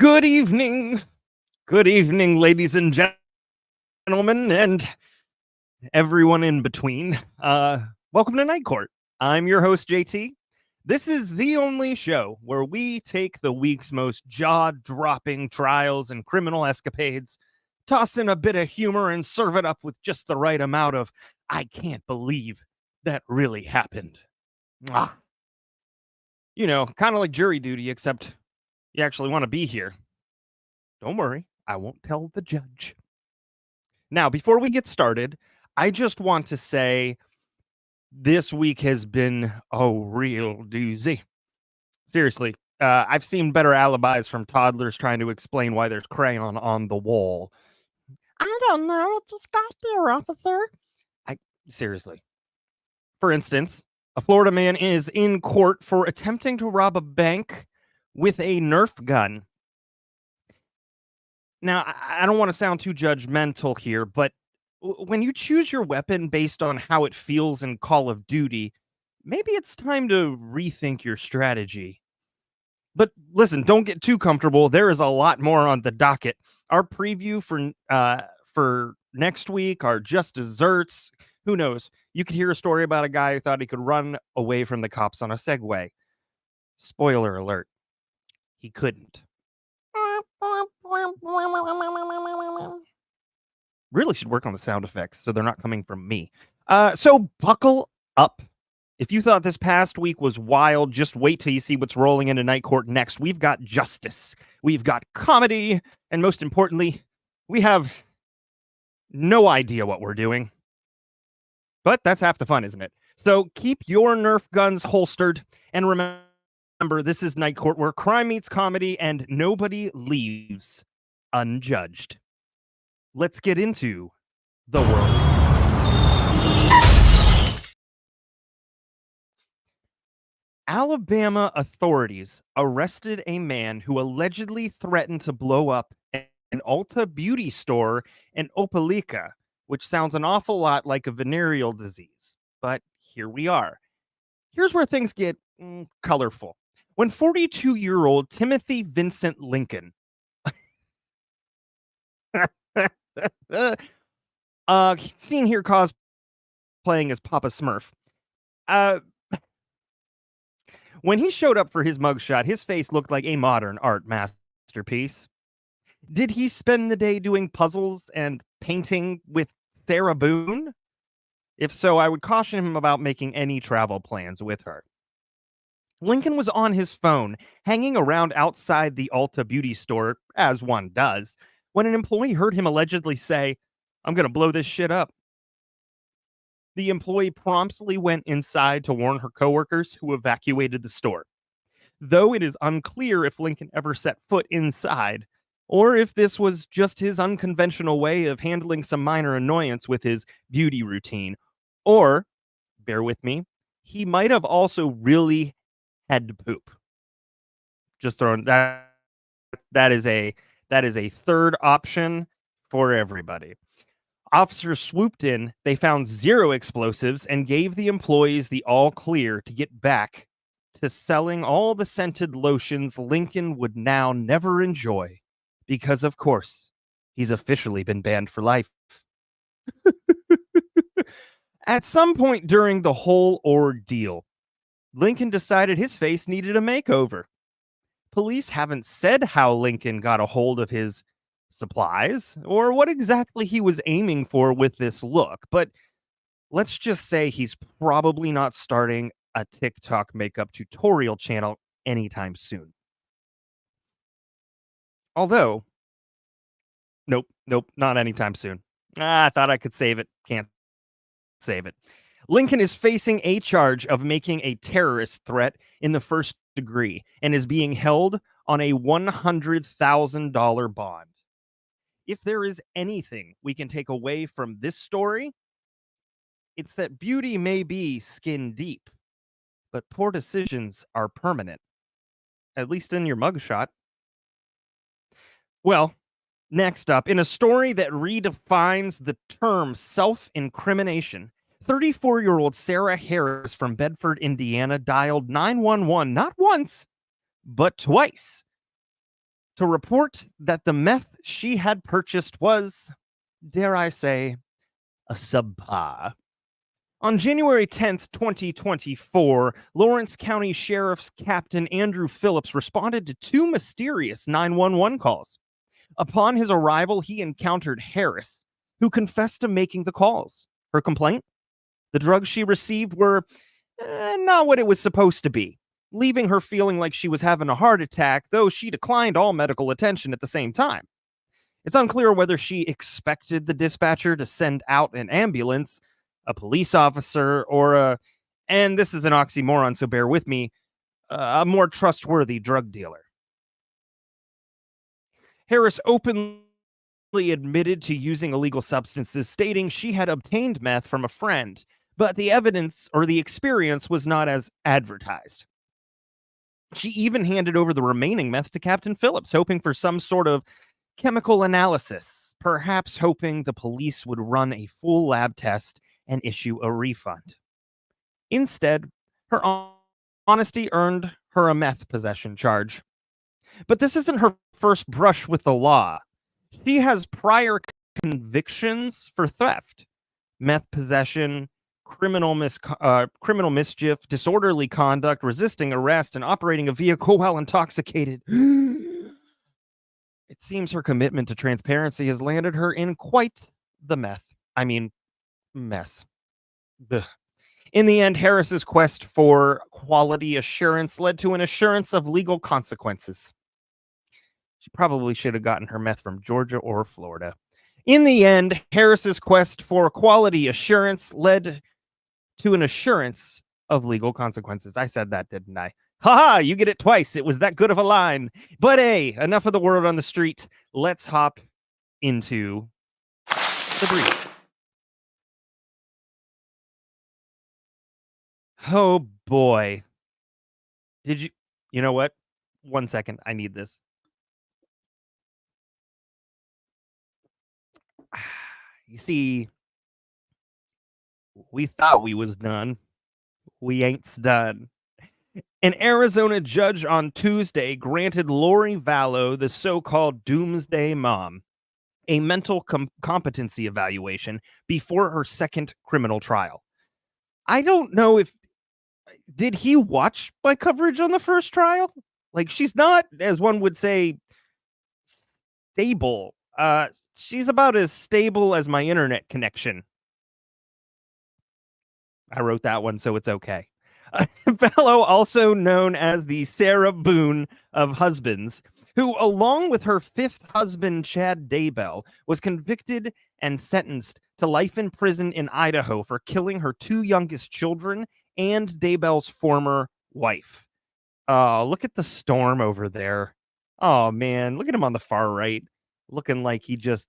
Good evening. Good evening, ladies and gentlemen, and everyone in between. Welcome to Night Court. I'm your host, JT. This is the only show where we take the week's most jaw-dropping trials and criminal escapades, toss in a bit of humor, and serve it up with just the right amount of, I can't believe that really happened. Mwah. You know, kind of like jury duty, except you actually want to be here. Don't worry, I won't tell the judge. Now, before we get started, I just want to say this week has been a real doozy. Seriously, I've seen better alibis from toddlers trying to explain why there's crayon on the wall. I don't know, it just got there, officer. Seriously. For instance, a Florida man is in court for attempting to rob a bank with a Nerf gun. Now, I don't want to sound too judgmental here, but when you choose your weapon based on how it feels in Call of Duty, maybe it's time to rethink your strategy. But listen, don't get too comfortable. There is a lot more on the docket. Our preview for next week, our just desserts. Who knows? You could hear a story about a guy who thought he could run away from the cops on a Segway. Spoiler alert, he couldn't. Really should work on the sound effects so they're not coming from me. So buckle up. If you thought this past week was wild, just wait till you see what's rolling into Night Court next. We've got justice, we've got comedy, and most importantly, we have no idea what we're doing. But that's half the fun, isn't it? So keep your Nerf guns holstered, and remember, this is Night Court, where crime meets comedy and nobody leaves unjudged. Let's get into the world. Alabama authorities arrested a man who allegedly threatened to blow up an Ulta beauty store in Opelika, which sounds an awful lot like a venereal disease. But here we are. Here's where things get colorful. When 42-year-old Timothy Vincent Lincoln seen here cosplaying as Papa Smurf. When he showed up for his mugshot, his face looked like a modern art masterpiece. Did he spend the day doing puzzles and painting with Sarah Boone? If so, I would caution him about making any travel plans with her. Lincoln was on his phone, hanging around outside the Ulta beauty store, as one does, when an employee heard him allegedly say, "I'm going to blow this shit up." The employee promptly went inside to warn her coworkers, who evacuated the store. Though it is unclear if Lincoln ever set foot inside, or if this was just his unconventional way of handling some minor annoyance with his beauty routine, or, bear with me, he might have also really had to poop. Just throwing that. That is a third option for everybody. Officers swooped in, they found 0 explosives, and gave the employees the all clear to get back to selling all the scented lotions Lincoln would now never enjoy, because of course, he's officially been banned for life. At some point during the whole ordeal, Lincoln decided his face needed a makeover. Police haven't said how Lincoln got a hold of his supplies or what exactly he was aiming for with this look, but let's just say he's probably not starting a TikTok makeup tutorial channel anytime soon. Although, nope, not anytime soon. I thought I could save it. Can't save it. Lincoln is facing a charge of making a terrorist threat in the first degree and is being held on a $100,000 bond. If there is anything we can take away from this story, it's that beauty may be skin deep, but poor decisions are permanent. At least in your mugshot. Well, next up, in a story that redefines the term self-incrimination, 34-year-old Sarah Harris from Bedford, Indiana, dialed 911 not once, but twice to report that the meth she had purchased was, dare I say, a subpar. On January 10th, 2024, Lawrence County Sheriff's Captain Andrew Phillips responded to two mysterious 911 calls. Upon his arrival, he encountered Harris, who confessed to making the calls. Her complaint? The drugs she received were not what it was supposed to be, leaving her feeling like she was having a heart attack, though she declined all medical attention at the same time. It's unclear whether she expected the dispatcher to send out an ambulance, a police officer, or and this is an oxymoron, so bear with me, a more trustworthy drug dealer. Harris openly admitted to using illegal substances, stating she had obtained meth from a friend, but the evidence or the experience was not as advertised. She even handed over the remaining meth to Captain Phillips, hoping for some sort of chemical analysis, perhaps hoping the police would run a full lab test and issue a refund. Instead, her honesty earned her a meth possession charge. But this isn't her first brush with the law. She has prior convictions for theft, meth possession, criminal mischief, disorderly conduct, resisting arrest, and operating a vehicle while intoxicated. It seems her commitment to transparency has landed her in quite the mess. Ugh. In the end, Harris's quest for quality assurance led to an assurance of legal consequences. She probably should have gotten her meth from Georgia or Florida. In the end, Harris's quest for quality assurance led to an assurance of legal consequences. I said that, didn't I? Haha, you get it twice. It was that good of a line. But hey, enough of the word on the street. Let's hop into the brief. Oh boy. You know what? 1 second. I need this. You see, we thought we was done. We ain't done. An Arizona judge on Tuesday granted Lori Vallow, the so-called Doomsday Mom, a mental competency evaluation before her second criminal trial. I don't know if did he watch my coverage on the first trial? Like, she's not, as one would say, stable. She's about as stable as my internet connection. I wrote that one, so it's okay. Vallow, also known as the Sarah Boone of husbands, who, along with her fifth husband, Chad Daybell, was convicted and sentenced to life in prison in Idaho for killing her two youngest children and Daybell's former wife. Oh, look at the storm over there. Oh, man, look at him on the far right, looking like he just,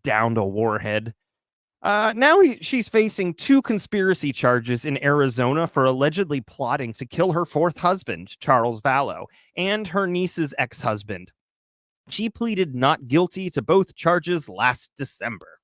downed a warhead. Now she's facing two conspiracy charges in Arizona for allegedly plotting to kill her fourth husband, Charles Vallow, and her niece's ex-husband. She pleaded not guilty to both charges last December.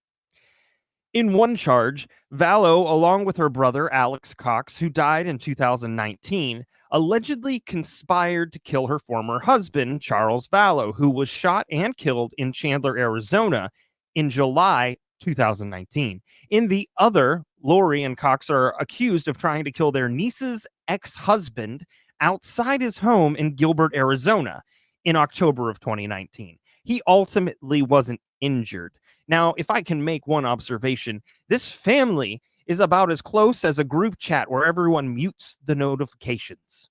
In one charge, Vallow, along with her brother, Alex Cox, who died in 2019, allegedly conspired to kill her former husband, Charles Vallow, who was shot and killed in Chandler, Arizona in July 2019. In the other, Lori and Cox are accused of trying to kill their niece's ex-husband outside his home in Gilbert, Arizona in October of 2019. He ultimately wasn't injured. Now, if I can make one observation, this family is about as close as a group chat where everyone mutes the notifications.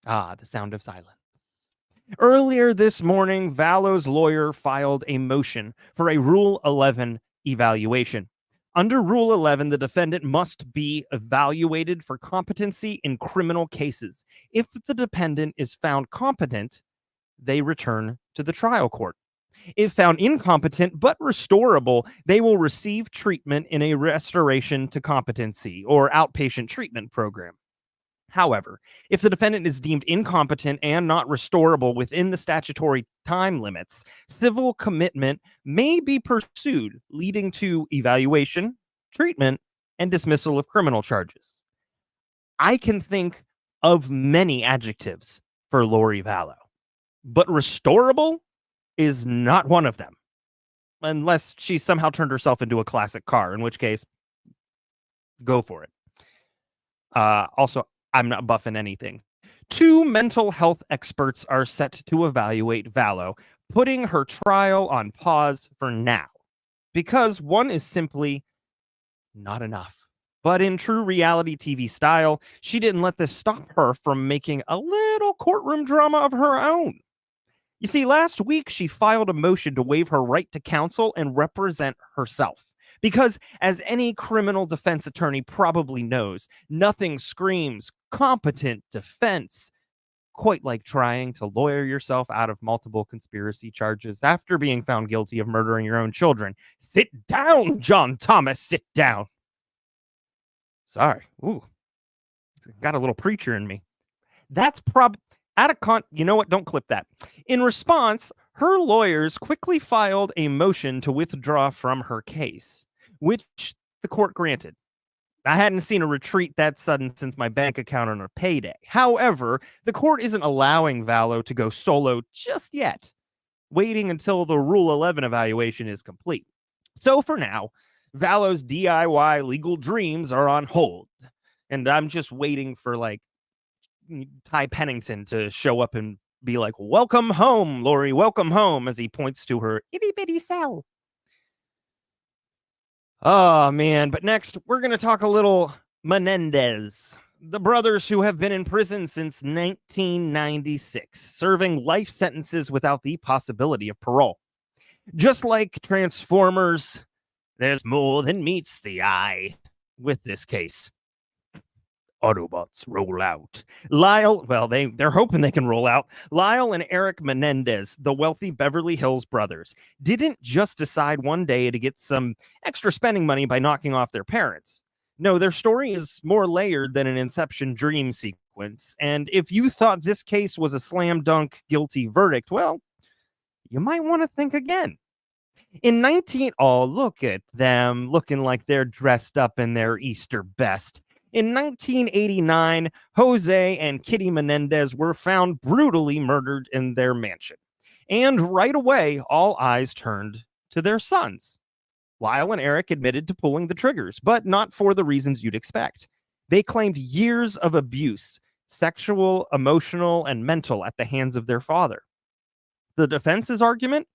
Ah, the sound of silence. Earlier this morning, Vallow's lawyer filed a motion for a Rule 11 evaluation. Under Rule 11, the defendant must be evaluated for competency in criminal cases. If the defendant is found competent, they return to the trial court. If found incompetent but restorable, they will receive treatment in a restoration to competency or outpatient treatment program. However, if the defendant is deemed incompetent and not restorable within the statutory time limits, civil commitment may be pursued, leading to evaluation, treatment, and dismissal of criminal charges. I can think of many adjectives for Lori Vallow. But restorable is not one of them. Unless she somehow turned herself into a classic car, in which case, go for it. Also, I'm not buffing anything. 2 mental health experts are set to evaluate Vallow, putting her trial on pause for now. Because one is simply not enough. But in true reality TV style, she didn't let this stop her from making a little courtroom drama of her own. You see, last week she filed a motion to waive her right to counsel and represent herself. Because, as any criminal defense attorney probably knows, nothing screams competent defense quite like trying to lawyer yourself out of multiple conspiracy charges after being found guilty of murdering your own children. Sit down, John Thomas, sit down. Sorry. Ooh. Got a little preacher in me. That's you know what? Don't clip that. In response, her lawyers quickly filed a motion to withdraw from her case, which the court granted. I hadn't seen a retreat that sudden since my bank account on a payday. However, the court isn't allowing Vallow to go solo just yet, waiting until the Rule 11 evaluation is complete. So for now, Vallow's DIY legal dreams are on hold, and I'm just waiting for Ty Pennington to show up and be like, "Welcome home, Lori, welcome home," as he points to her itty-bitty cell. Oh, man. But next, we're going to talk a little Menendez, the brothers who have been in prison since 1996, serving life sentences without the possibility of parole. Just like Transformers, there's more than meets the eye with this case. Autobots roll out. Lyle, well, they're hoping they can roll out. Lyle and Erik Menendez, the wealthy Beverly Hills brothers, didn't just decide one day to get some extra spending money by knocking off their parents. No, their story is more layered than an Inception dream sequence. And if you thought this case was a slam dunk guilty verdict, well, you might want to think again. Oh, look at them looking like they're dressed up in their Easter best. In 1989, Jose and Kitty Menendez were found brutally murdered in their mansion. And right away, all eyes turned to their sons. Lyle and Erik admitted to pulling the triggers, but not for the reasons you'd expect. They claimed years of abuse, sexual, emotional, and mental, at the hands of their father. The defense's argument?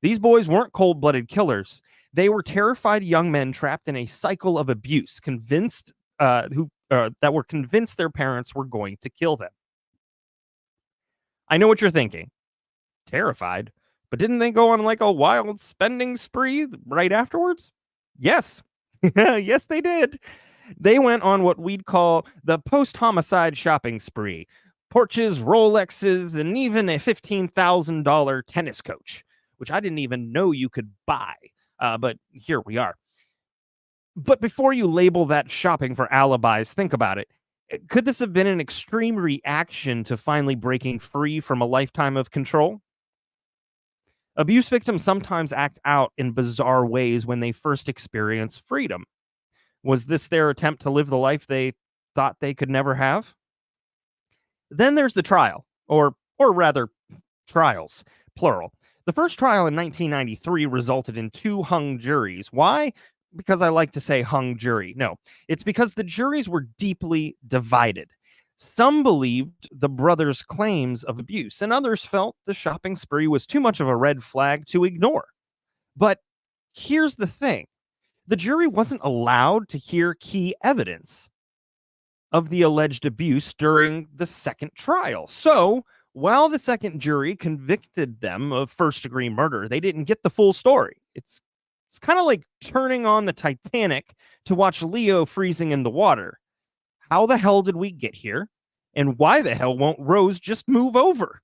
These boys weren't cold-blooded killers. They were terrified young men trapped in a cycle of abuse, that were convinced their parents were going to kill them. I know what you're thinking. Terrified? But didn't they go on like a wild spending spree right afterwards? Yes. Yes, they did. They went on what we'd call the post-homicide shopping spree. Porches, Rolexes, and even a $15,000 tennis coach, which I didn't even know you could buy. But here we are. But before you label that shopping for alibis, think about it. Could this have been an extreme reaction to finally breaking free from a lifetime of control? Abuse victims sometimes act out in bizarre ways when they first experience freedom. Was this their attempt to live the life they thought they could never have? Then there's the trial, or rather, trials, plural. The first trial in 1993 resulted in 2 hung juries. Why? Because I like to say hung jury. No, it's because the juries were deeply divided. Some believed the brothers' claims of abuse, and others felt the shopping spree was too much of a red flag to ignore. But here's the thing. The jury wasn't allowed to hear key evidence of the alleged abuse during the second trial. So, while the second jury convicted them of first-degree murder, they didn't get the full story. It's kind of like turning on the Titanic to watch Leo freezing in the water. How the hell did we get here? And why the hell won't Rose just move over?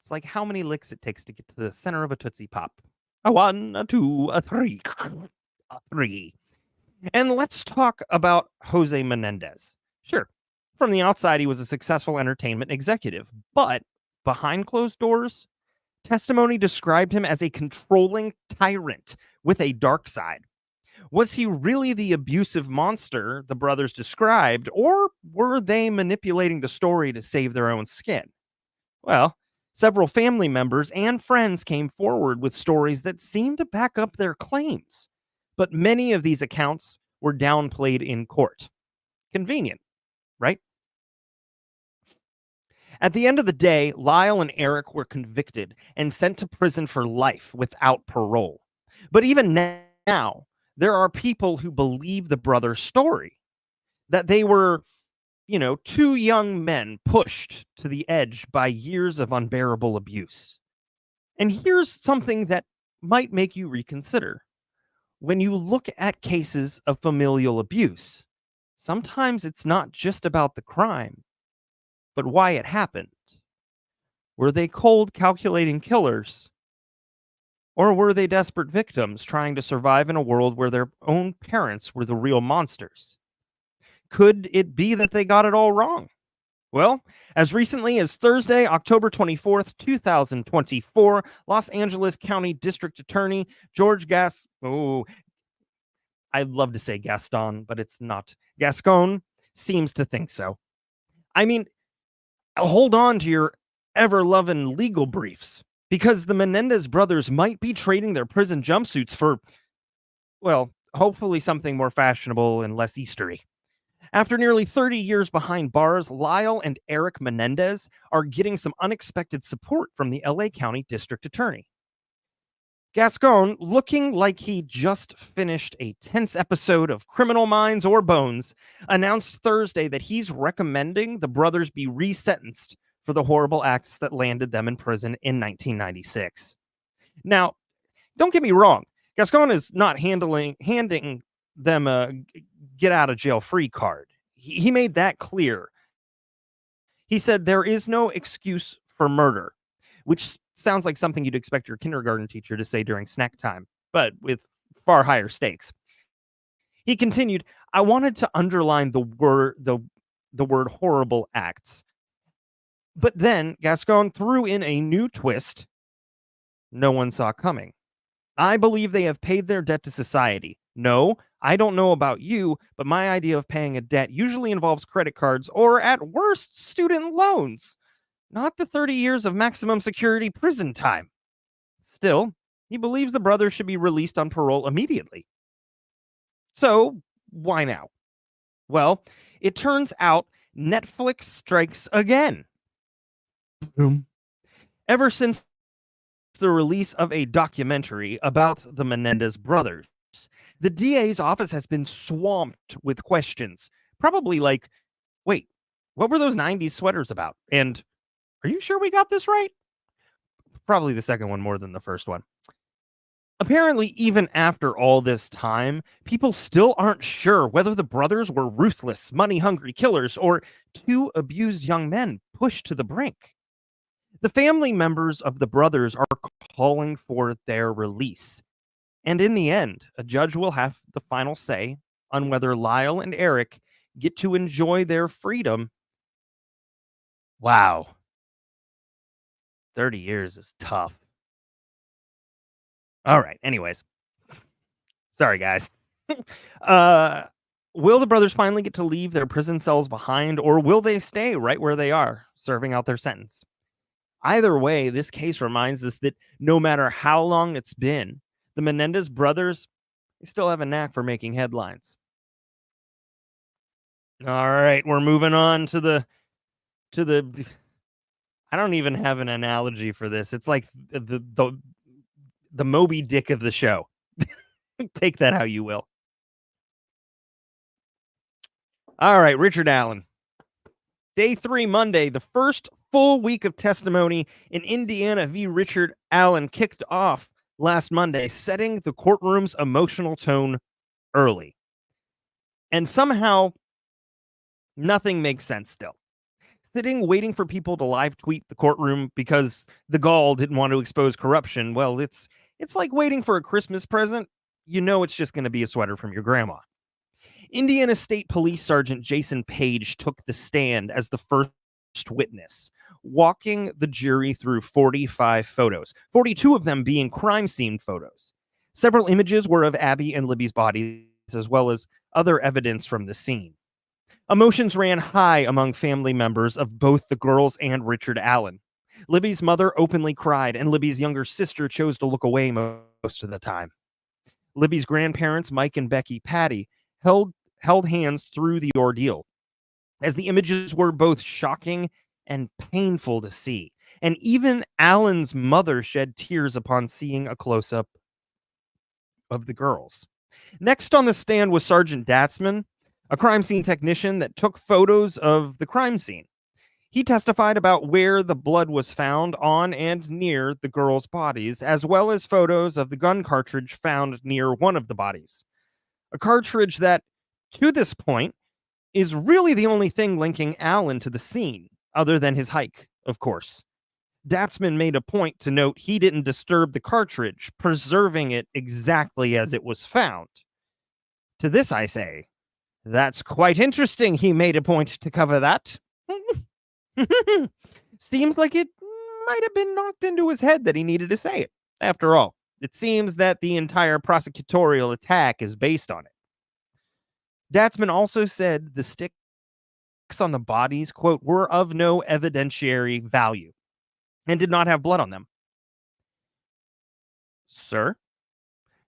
It's like how many licks it takes to get to the center of a Tootsie Pop. A 1, a 2, a 3. A 3. And let's talk about Jose Menendez. Sure, from the outside, he was a successful entertainment executive. But behind closed doors, testimony described him as a controlling tyrant with a dark side. Was he really the abusive monster the brothers described, or were they manipulating the story to save their own skin? Well, several family members and friends came forward with stories that seemed to back up their claims, but many of these accounts were downplayed in court. Convenient, right? At the end of the day, Lyle and Erik were convicted and sent to prison for life without parole. But even now, there are people who believe the brothers' story, that they were, two young men pushed to the edge by years of unbearable abuse. And here's something that might make you reconsider. When you look at cases of familial abuse, sometimes it's not just about the crime, but why it happened. Were they cold, calculating killers? Or were they desperate victims trying to survive in a world where their own parents were the real monsters? Could it be that they got it all wrong? Well, as recently as Thursday, October 24th, 2024, Los Angeles County District Attorney George I'd love to say Gaston, but it's not. Gascon seems to think so. I mean, hold on to your ever-loving legal briefs, because the Menendez brothers might be trading their prison jumpsuits for, well, hopefully something more fashionable and less Eastery. After nearly 30 years behind bars, Lyle and Erik Menendez are getting some unexpected support from the LA County District Attorney. Gascon, looking like he just finished a tense episode of Criminal Minds or Bones, announced Thursday that he's recommending the brothers be resentenced for the horrible acts that landed them in prison in 1996. Now, don't get me wrong, Gascon is not handing them a get out of jail free card. He made that clear. He said there is no excuse for murder, which sounds like something you'd expect your kindergarten teacher to say during snack time, but with far higher stakes. He continued, I wanted to underline the word horrible acts. But then Gascon threw in a new twist no one saw coming. I believe they have paid their debt to society. No, I don't know about you, but my idea of paying a debt usually involves credit cards or, at worst, student loans, not the 30 years of maximum security prison time. Still, he believes the brothers should be released on parole immediately. So, why now? Well, it turns out Netflix strikes again. Ever since the release of a documentary about the Menendez brothers, the DA's office has been swamped with questions. Probably like, wait, what were those 90s sweaters about? And are you sure we got this right? Probably the second one more than the first one. Apparently, even after all this time, people still aren't sure whether the brothers were ruthless, money-hungry killers or two abused young men pushed to the brink. The family members of the brothers are calling for their release. And in the end, a judge will have the final say on whether Lyle and Erik get to enjoy their freedom. Wow. 30 years is tough. All right, anyways. Sorry, guys. Will the brothers finally get to leave their prison cells behind, or will they stay right where they are, serving out their sentence? Either way, this case reminds us that no matter how long it's been, the Menendez brothers, they still have a knack for making headlines. All right, we're moving on to the I don't even have an analogy for this. It's like the Moby Dick of the show. Take that how you will. All right, Richard Allen. Day 3, Monday, the first full week of testimony in Indiana v. Richard Allen kicked off last Monday, setting the courtroom's emotional tone early. And somehow, nothing makes sense still. Sitting, waiting for people to live tweet the courtroom because the gall didn't want to expose corruption, well, it's like waiting for a Christmas present. You know it's just going to be a sweater from your grandma. Indiana State Police Sergeant Jason Page took the stand as the first witness, walking the jury through 45 photos, 42 of them being crime scene photos. Several images were of Abby and Libby's bodies, as well as other evidence from the scene. Emotions ran high among family members of both the girls and Richard Allen. Libby's mother openly cried, and Libby's younger sister chose to look away most of the time. Libby's grandparents, Mike and Becky Patty, held hands through the ordeal, as the images were both shocking and painful to see. And even Allen's mother shed tears upon seeing a close-up of the girls. Next on the stand was Sergeant Datzman, a crime scene technician that took photos of the crime scene. He testified about where the blood was found on and near the girls' bodies, as well as photos of the gun cartridge found near one of the bodies. A cartridge that, to this point, is really the only thing linking Allen to the scene, other than his hike, of course. Datzman made a point to note he didn't disturb the cartridge, preserving it exactly as it was found. To this I say, that's quite interesting. He made a point to cover that. Seems like it might have been knocked into his head that he needed to say it. After all, it seems that the entire prosecutorial attack is based on it. Datzman also said the sticks on the bodies, quote, were of no evidentiary value and did not have blood on them. Sir,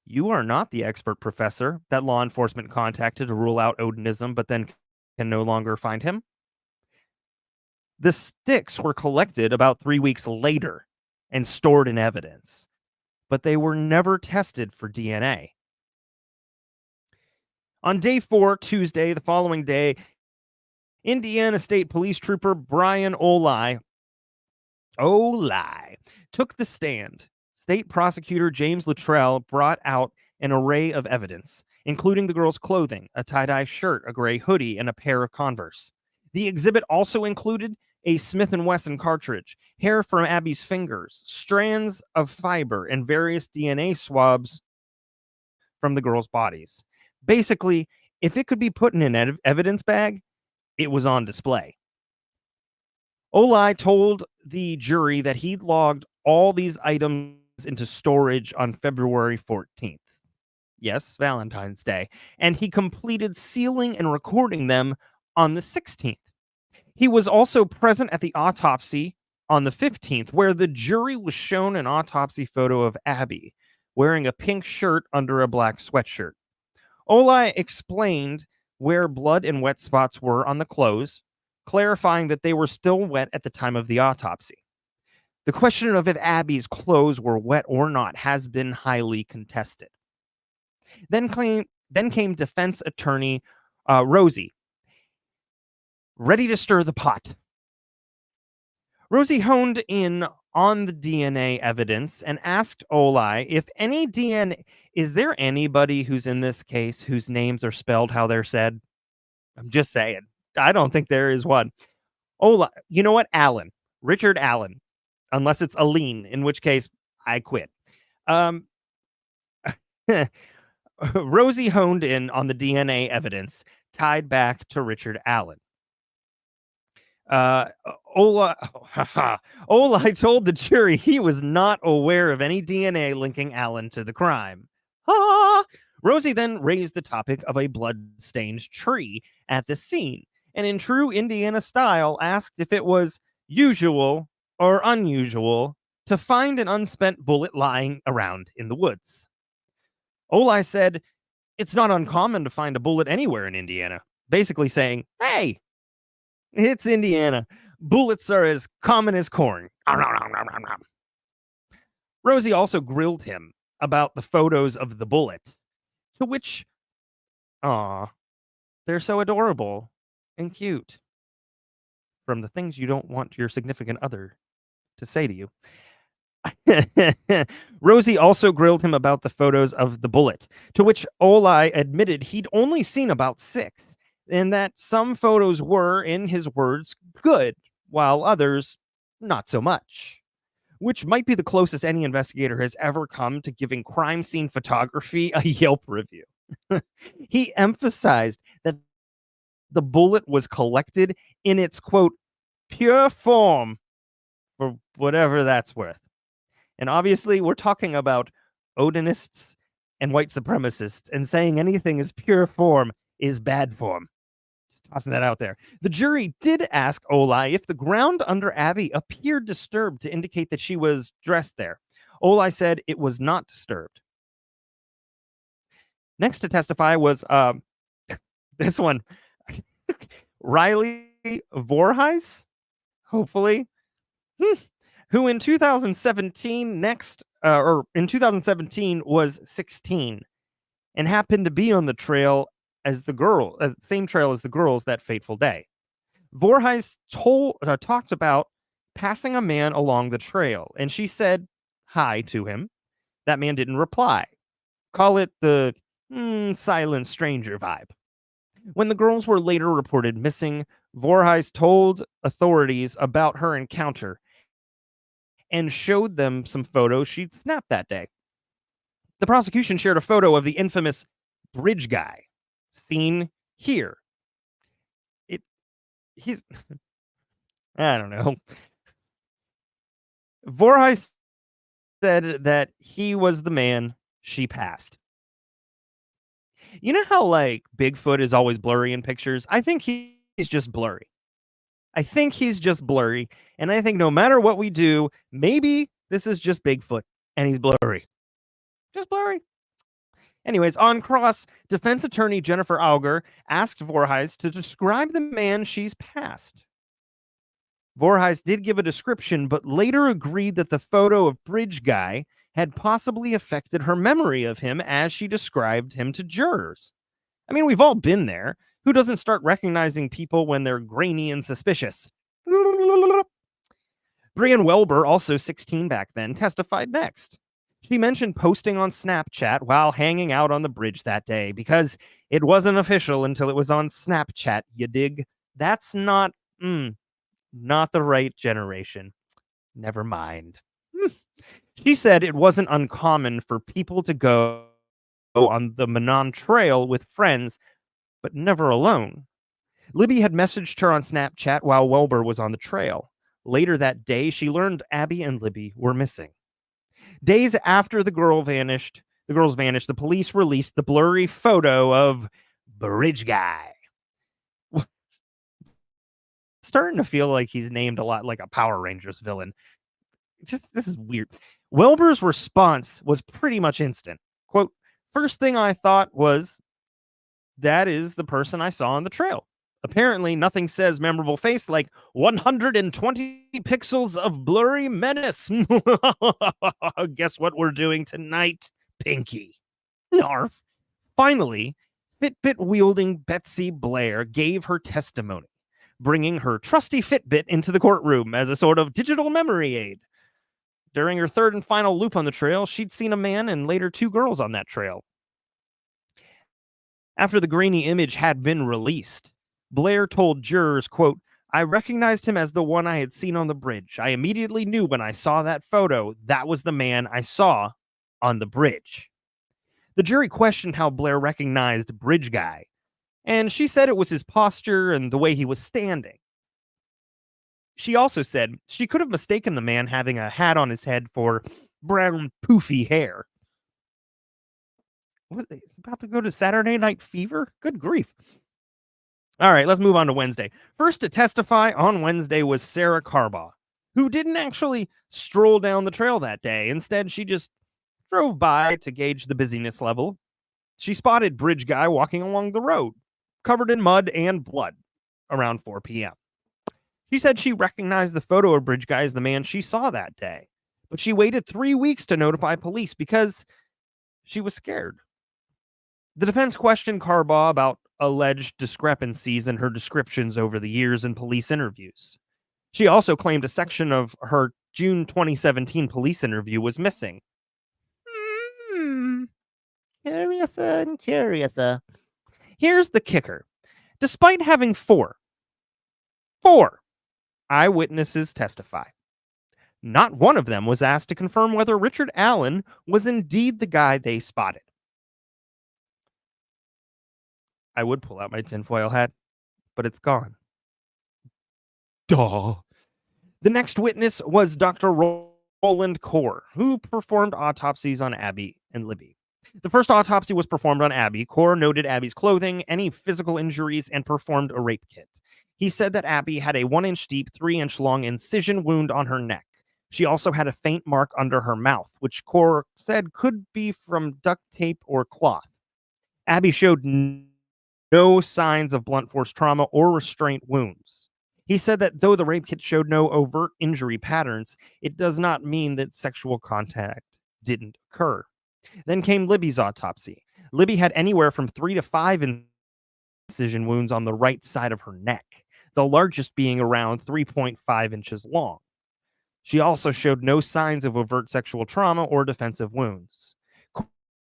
you are not the expert professor that law enforcement contacted to rule out Odinism, but then can no longer find him. The sticks were collected about 3 weeks later and stored in evidence, but they were never tested for DNA. On day 4, Tuesday, the following day, Indiana State Police Trooper Brian Olai took the stand. State Prosecutor James Luttrell brought out an array of evidence, including the girl's clothing, a tie-dye shirt, a gray hoodie, and a pair of Converse. The exhibit also included a Smith & Wesson cartridge, hair from Abby's fingers, strands of fiber, and various DNA swabs from the girls' bodies. Basically, if it could be put in an evidence bag, it was on display. Olai told the jury that he'd logged all these items into storage on February 14th. Yes, Valentine's Day. And he completed sealing and recording them on the 16th. He was also present at the autopsy on the 15th, where the jury was shown an autopsy photo of Abby wearing a pink shirt under a black sweatshirt. Olai explained where blood and wet spots were on the clothes, clarifying that they were still wet at the time of the autopsy. The question of if Abby's clothes were wet or not has been highly contested. Then came defense attorney Rosie, ready to stir the pot. Rosie honed in on the DNA evidence and asked Olai if any DNA... Is there anybody who's in this case whose names are spelled how they're said? I'm just saying. I don't think there is one. Olai, you know what? Allen. Richard Allen. Unless it's Aline, in which case I quit. Rosie honed in on the DNA evidence tied back to Richard Allen. Olai told the jury he was not aware of any DNA linking Allen to the crime. Rosie then raised the topic of a blood-stained tree at the scene, and in true Indiana style asked if it was usual or unusual to find an unspent bullet lying around in the woods. Olai said, it's not uncommon to find a bullet anywhere in Indiana, basically saying, hey, it's Indiana. Bullets are as common as corn. Rosie also grilled him about the photos of the bullets, to which, they're so adorable and cute. From the things you don't want your significant other to say to you. Rosie also grilled him about the photos of the bullet, to which Olai admitted he'd only seen about 6, and that some photos were, in his words, good, while others, not so much. Which might be the closest any investigator has ever come to giving crime scene photography a Yelp review. He emphasized that the bullet was collected in its, quote, pure form, for whatever that's worth. And obviously, we're talking about Odinists and white supremacists, and saying anything is pure form is bad form. Tossing that out there. The jury did ask Oli if the ground under Abby appeared disturbed to indicate that she was dressed there. Oli said it was not disturbed. Next to testify was this one, Riley Voorhees, hopefully, who in 2017 was 16 and happened to be on the trail as the girl, same trail as the girls that fateful day. Voorhees talked about passing a man along the trail, and she said hi to him. That man didn't reply. Call it the silent stranger vibe. When the girls were later reported missing, Voorhees told authorities about her encounter and showed them some photos she'd snapped that day. The prosecution shared a photo of the infamous bridge guy, seen here. He's I don't know. Voorhees said that he was the man she passed. You know how, like, Bigfoot is always blurry in pictures? I think he's just blurry. And I think no matter what we do, maybe this is just Bigfoot, and he's blurry. Just blurry. Anyways, on cross, defense attorney Jennifer Auger asked Voorhees to describe the man she's passed. Voorhees did give a description, but later agreed that the photo of Bridge Guy had possibly affected her memory of him as she described him to jurors. I mean, we've all been there. Who doesn't start recognizing people when they're grainy and suspicious? Brian Welber, also 16 back then, testified next. She mentioned posting on Snapchat while hanging out on the bridge that day because it wasn't official until it was on Snapchat, you dig? That's not the right generation. Never mind. She said it wasn't uncommon for people to go on the Manon Trail with friends, but never alone. Libby had messaged her on Snapchat while Welber was on the trail. Later that day, she learned Abby and Libby were missing. Days after the girls vanished, the police released the blurry photo of Bridge Guy. Starting to feel like he's named a lot like a Power Rangers villain. This is weird. Welber's response was pretty much instant. Quote, first thing I thought was, that is the person I saw on the trail. Apparently, nothing says memorable face like 120 pixels of blurry menace. Guess what we're doing tonight, Pinky? Narf. Finally, Fitbit-wielding Betsy Blair gave her testimony, bringing her trusty Fitbit into the courtroom as a sort of digital memory aid. During her third and final loop on the trail, she'd seen a man and later two girls on that trail. After the grainy image had been released, Blair told jurors, quote, I recognized him as the one I had seen on the bridge. I immediately knew when I saw that photo, that was the man I saw on the bridge. The jury questioned how Blair recognized Bridge Guy, and she said it was his posture and the way he was standing. She also said she could have mistaken the man having a hat on his head for brown, poofy hair. What? It's about to go to Saturday Night Fever? Good grief. All right, let's move on to Wednesday. First to testify on Wednesday was Sarah Carbaugh, who didn't actually stroll down the trail that day. Instead, she just drove by to gauge the busyness level. She spotted Bridge Guy walking along the road, covered in mud and blood, around 4 p.m. She said she recognized the photo of Bridge Guy as the man she saw that day, but she waited 3 weeks to notify police because she was scared. The defense questioned Carbaugh about alleged discrepancies in her descriptions over the years in police interviews. She also claimed a section of her June 2017 police interview was missing. Curiouser. Here's the kicker. Despite having four eyewitnesses testify, not one of them was asked to confirm whether Richard Allen was indeed the guy they spotted. I would pull out my tinfoil hat, but it's gone. Duh. The next witness was Dr. Roland Core, who performed autopsies on Abby and Libby. The first autopsy was performed on Abby. Core noted Abby's clothing, any physical injuries, and performed a rape kit. He said that Abby had a 1-inch deep, 3-inch long incision wound on her neck. She also had a faint mark under her mouth, which Core said could be from duct tape or cloth. Abby showed no signs of blunt force trauma or restraint wounds. He said that though the rape kit showed no overt injury patterns, it does not mean that sexual contact didn't occur. Then came Libby's autopsy. Libby had anywhere from 3 to 5 incision wounds on the right side of her neck, the largest being around 3.5 inches long. She also showed no signs of overt sexual trauma or defensive wounds.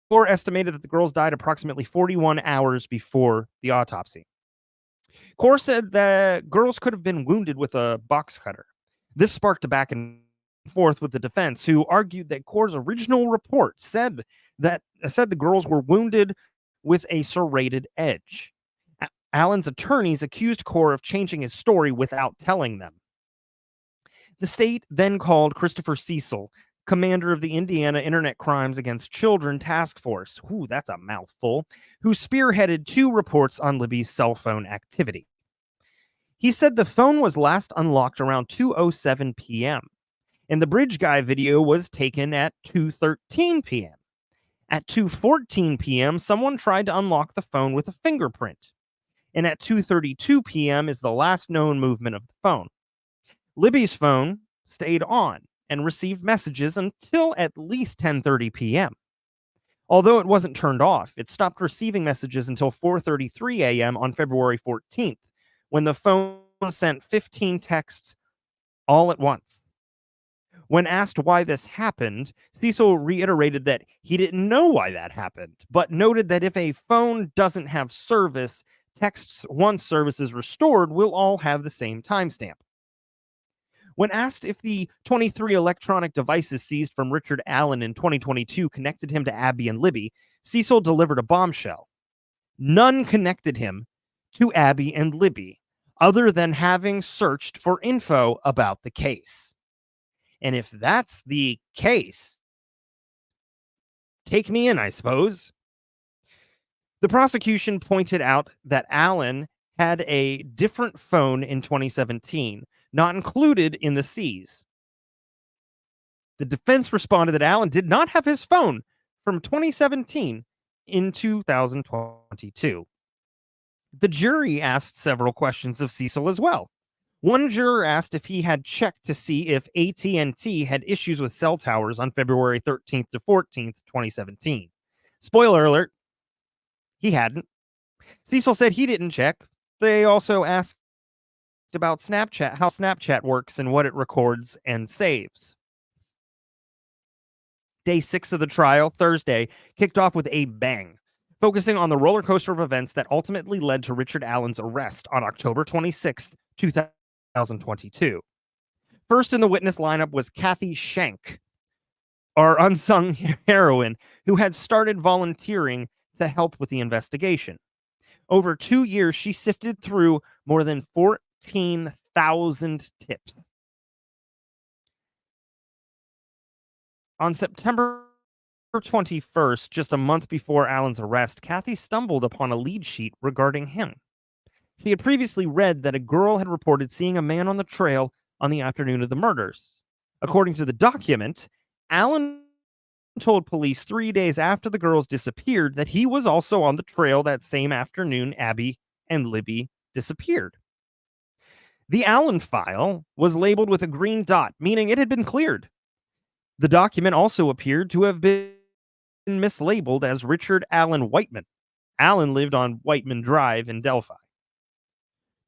Core estimated that the girls died approximately 41 hours before the autopsy. Core said that girls could have been wounded with a box cutter. This sparked a back and forth with the defense, who argued that Core's original report said the girls were wounded with a serrated edge. Allen's attorneys accused Core of changing his story without telling them. The state then called Christopher Cecil, commander of the Indiana Internet Crimes Against Children Task Force, that's a mouthful, who spearheaded 2 reports on Libby's cell phone activity. He said the phone was last unlocked around 2:07 p.m., and the bridge guy video was taken at 2:13 p.m. At 2:14 p.m., someone tried to unlock the phone with a fingerprint, and at 2:32 p.m. is the last known movement of the phone. Libby's phone stayed on and received messages until at least 10:30 p.m. Although it wasn't turned off, it stopped receiving messages until 4:33 a.m. on February 14th, when the phone sent 15 texts all at once. When asked why this happened, Cecil reiterated that he didn't know why that happened, but noted that if a phone doesn't have service, texts once service is restored will all have the same timestamp. When asked if the 23 electronic devices seized from Richard Allen in 2022 connected him to Abby and Libby, Cecil delivered a bombshell. None connected him to Abby and Libby, other than having searched for info about the case. And if that's the case, take me in, I suppose. The prosecution pointed out that Allen had a different phone in 2017, not included in the seize. The defense responded that Allen did not have his phone from 2017 in 2022. The jury asked several questions of Cecil as well. One juror asked if he had checked to see if AT&T had issues with cell towers on February 13th to 14th, 2017. Spoiler alert, he hadn't. Cecil said he didn't check. They also asked about Snapchat, how Snapchat works and what it records and saves. Day 6 of the trial, Thursday, kicked off with a bang, focusing on the roller coaster of events that ultimately led to Richard Allen's arrest on October 26th, 2022. First in the witness lineup was Kathy Schenk, our unsung heroine, who had started volunteering to help with the investigation. Over 2 years, she sifted through more than 14,000 tips. On September 21st, just a month before Allen's arrest, Kathy stumbled upon a lead sheet regarding him. She had previously read that a girl had reported seeing a man on the trail on the afternoon of the murders. According to the document, Allen told police 3 days after the girls disappeared that he was also on the trail that same afternoon Abby and Libby disappeared. The Allen file was labeled with a green dot, meaning it had been cleared. The document also appeared to have been mislabeled as Richard Allen Whiteman. Allen lived on Whiteman Drive in Delphi.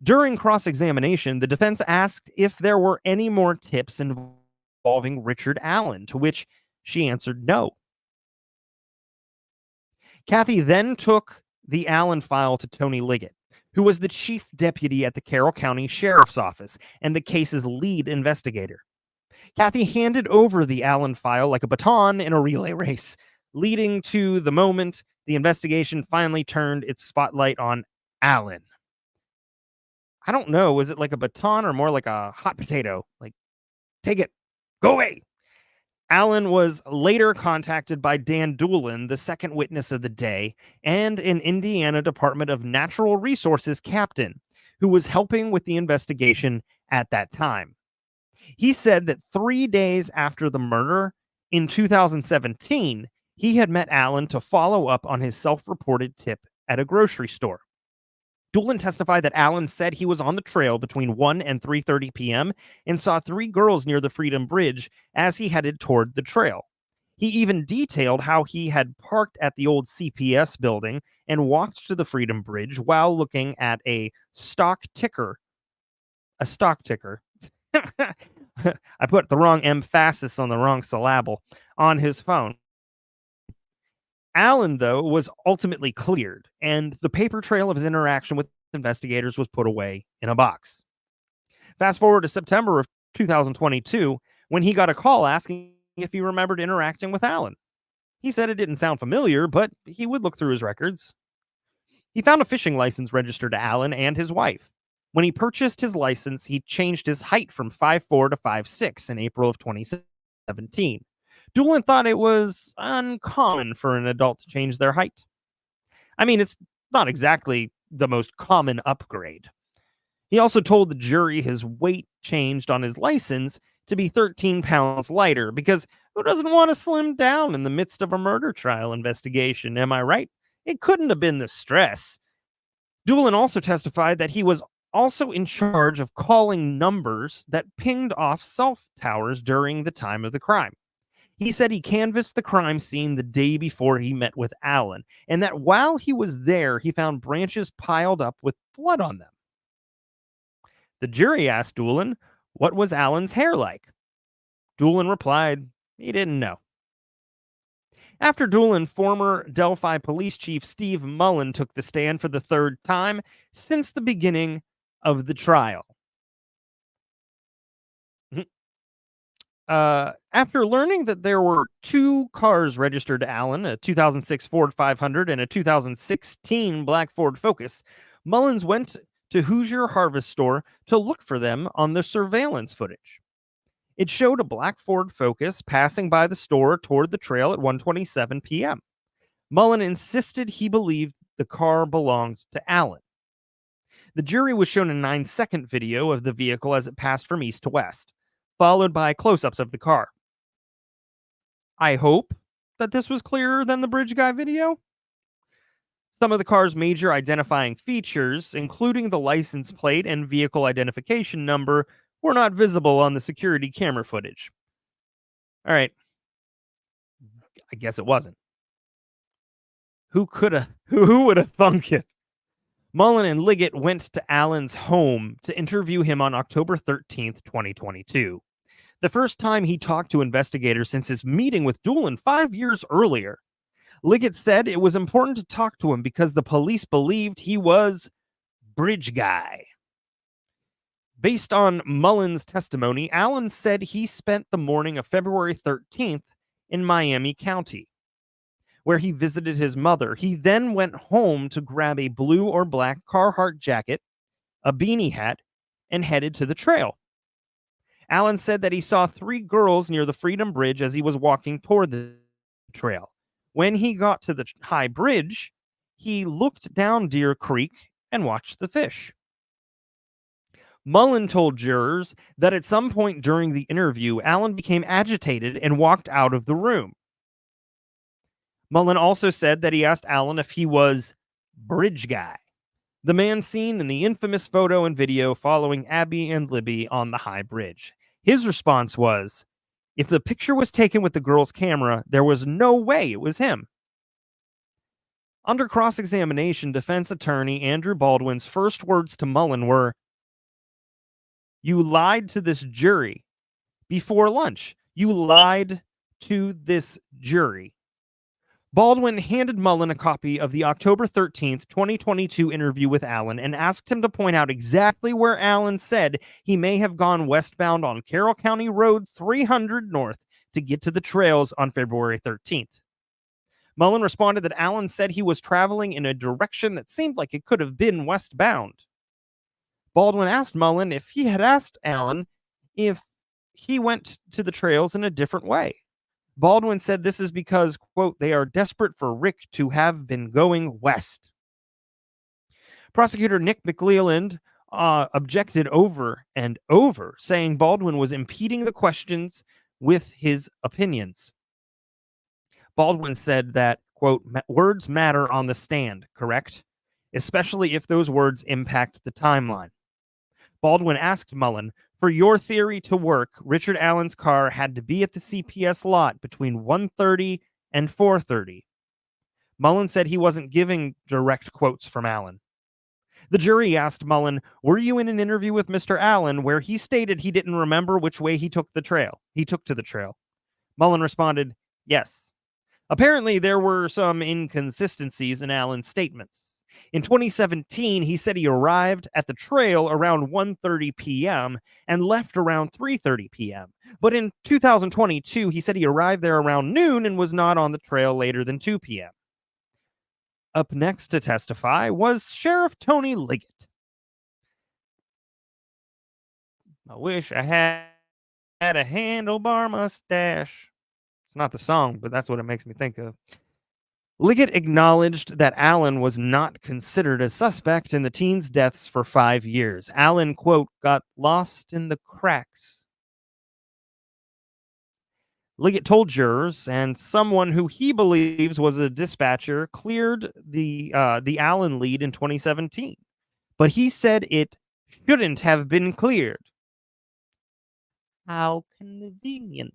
During cross-examination, the defense asked if there were any more tips involving Richard Allen, to which she answered no. Kathy then took the Allen file to Tony Liggett, who was the chief deputy at the Carroll County Sheriff's Office and the case's lead investigator. Kathy handed over the Allen file like a baton in a relay race, leading to the moment the investigation finally turned its spotlight on Allen. I don't know, was it like a baton or more like a hot potato? Like, take it, go away. Allen was later contacted by Dan Doolin, the second witness of the day, and an Indiana Department of Natural Resources captain who was helping with the investigation at that time. He said that 3 days after the murder in 2017, he had met Allen to follow up on his self-reported tip at a grocery store. Doolin testified that Allen said he was on the trail between 1 and 3:30 p.m. and saw 3 girls near the Freedom Bridge as he headed toward the trail. He even detailed how he had parked at the old CPS building and walked to the Freedom Bridge while looking at a stock ticker. A stock ticker. I put the wrong emphasis on the wrong syllable on his phone. Allen, though, was ultimately cleared, and the paper trail of his interaction with investigators was put away in a box. Fast forward to September of 2022, when he got a call asking if he remembered interacting with Allen. He said it didn't sound familiar, but he would look through his records. He found a fishing license registered to Allen and his wife. When he purchased his license, he changed his height from 5'4" to 5'6" in April of 2017. Doolin thought it was uncommon for an adult to change their height. I mean, it's not exactly the most common upgrade. He also told the jury his weight changed on his license to be 13 pounds lighter, because who doesn't want to slim down in the midst of a murder trial investigation, am I right? It couldn't have been the stress. Doolin also testified that he was also in charge of calling numbers that pinged off cell towers during the time of the crime. He said he canvassed the crime scene the day before he met with Allen, and that while he was there, he found branches piled up with blood on them. The jury asked Doolin, what was Allen's hair like? Doolin replied he didn't know. After Doolin, former Delphi Police Chief Steve Mullen took the stand for the third time since the beginning of the trial. After learning that there were 2 cars registered to Allen, a 2006 Ford 500 and a 2016 black Ford Focus, Mullins went to Hoosier Harvest Store to look for them on the surveillance footage. It showed a black Ford Focus passing by the store toward the trail at 1:27 p.m. Mullen insisted he believed the car belonged to Allen. The jury was shown a 9-second video of the vehicle as it passed from east to west, followed by close-ups of the car. I hope that this was clearer than the Bridge Guy video. Some of the car's major identifying features, including the license plate and vehicle identification number, were not visible on the security camera footage. All right. I guess it wasn't. Who would have thunk it? Mullen and Liggett went to Allen's home to interview him on October 13th, 2022. The first time he talked to investigators since his meeting with Doolin 5 years earlier. Liggett said it was important to talk to him because the police believed he was Bridge Guy. Based on Mullen's testimony, Allen said he spent the morning of February 13th in Miami County, where he visited his mother. He then went home to grab a blue or black Carhartt jacket, a beanie hat, and headed to the trail. Allen said that he saw 3 girls near the Freedom Bridge as he was walking toward the trail. When he got to the high bridge, he looked down Deer Creek and watched the fish. Mullen told jurors that at some point during the interview, Allen became agitated and walked out of the room. Mullen also said that he asked Allen if he was Bridge Guy, the man seen in the infamous photo and video following Abby and Libby on the high bridge. His response was, if the picture was taken with the girl's camera, there was no way it was him. Under cross-examination, defense attorney Andrew Baldwin's first words to Mullen were, "You lied to this jury before lunch. You lied to this jury." Baldwin handed Mullen a copy of the October 13th, 2022 interview with Allen and asked him to point out exactly where Allen said he may have gone westbound on Carroll County Road 300 North to get to the trails on February 13th. Mullen responded that Allen said he was traveling in a direction that seemed like it could have been westbound. Baldwin asked Mullen if he had asked Allen if he went to the trails in a different way. Baldwin said this is because, quote, they are desperate for Rick to have been going west. Prosecutor Nick McClelland objected over and over, saying Baldwin was impeding the questions with his opinions. Baldwin said that, quote, words matter on the stand, correct? Especially if those words impact the timeline. Baldwin asked Mullen, for your theory to work, Richard Allen's car had to be at the CPS lot between 1:30 and 4:30. Mullen said he wasn't giving direct quotes from Allen. The jury asked Mullen, were you in an interview with Mr. Allen where he stated he didn't remember which way he took to the trail? Mullen responded, yes. Apparently, there were some inconsistencies in Allen's statements. In 2017, he said he arrived at the trail around 1:30 p.m. and left around 3:30 p.m. But in 2022, he said he arrived there around noon and was not on the trail later than 2 p.m. Up next to testify was Sheriff Tony Liggett. I wish I had a handlebar mustache. It's not the song, but that's what it makes me think of. Liggett acknowledged that Allen was not considered a suspect in the teens' deaths for 5 years. Allen, quote, got lost in the cracks. Liggett told jurors, and someone who he believes was a dispatcher cleared the Allen lead in 2017, but he said it shouldn't have been cleared. How convenient.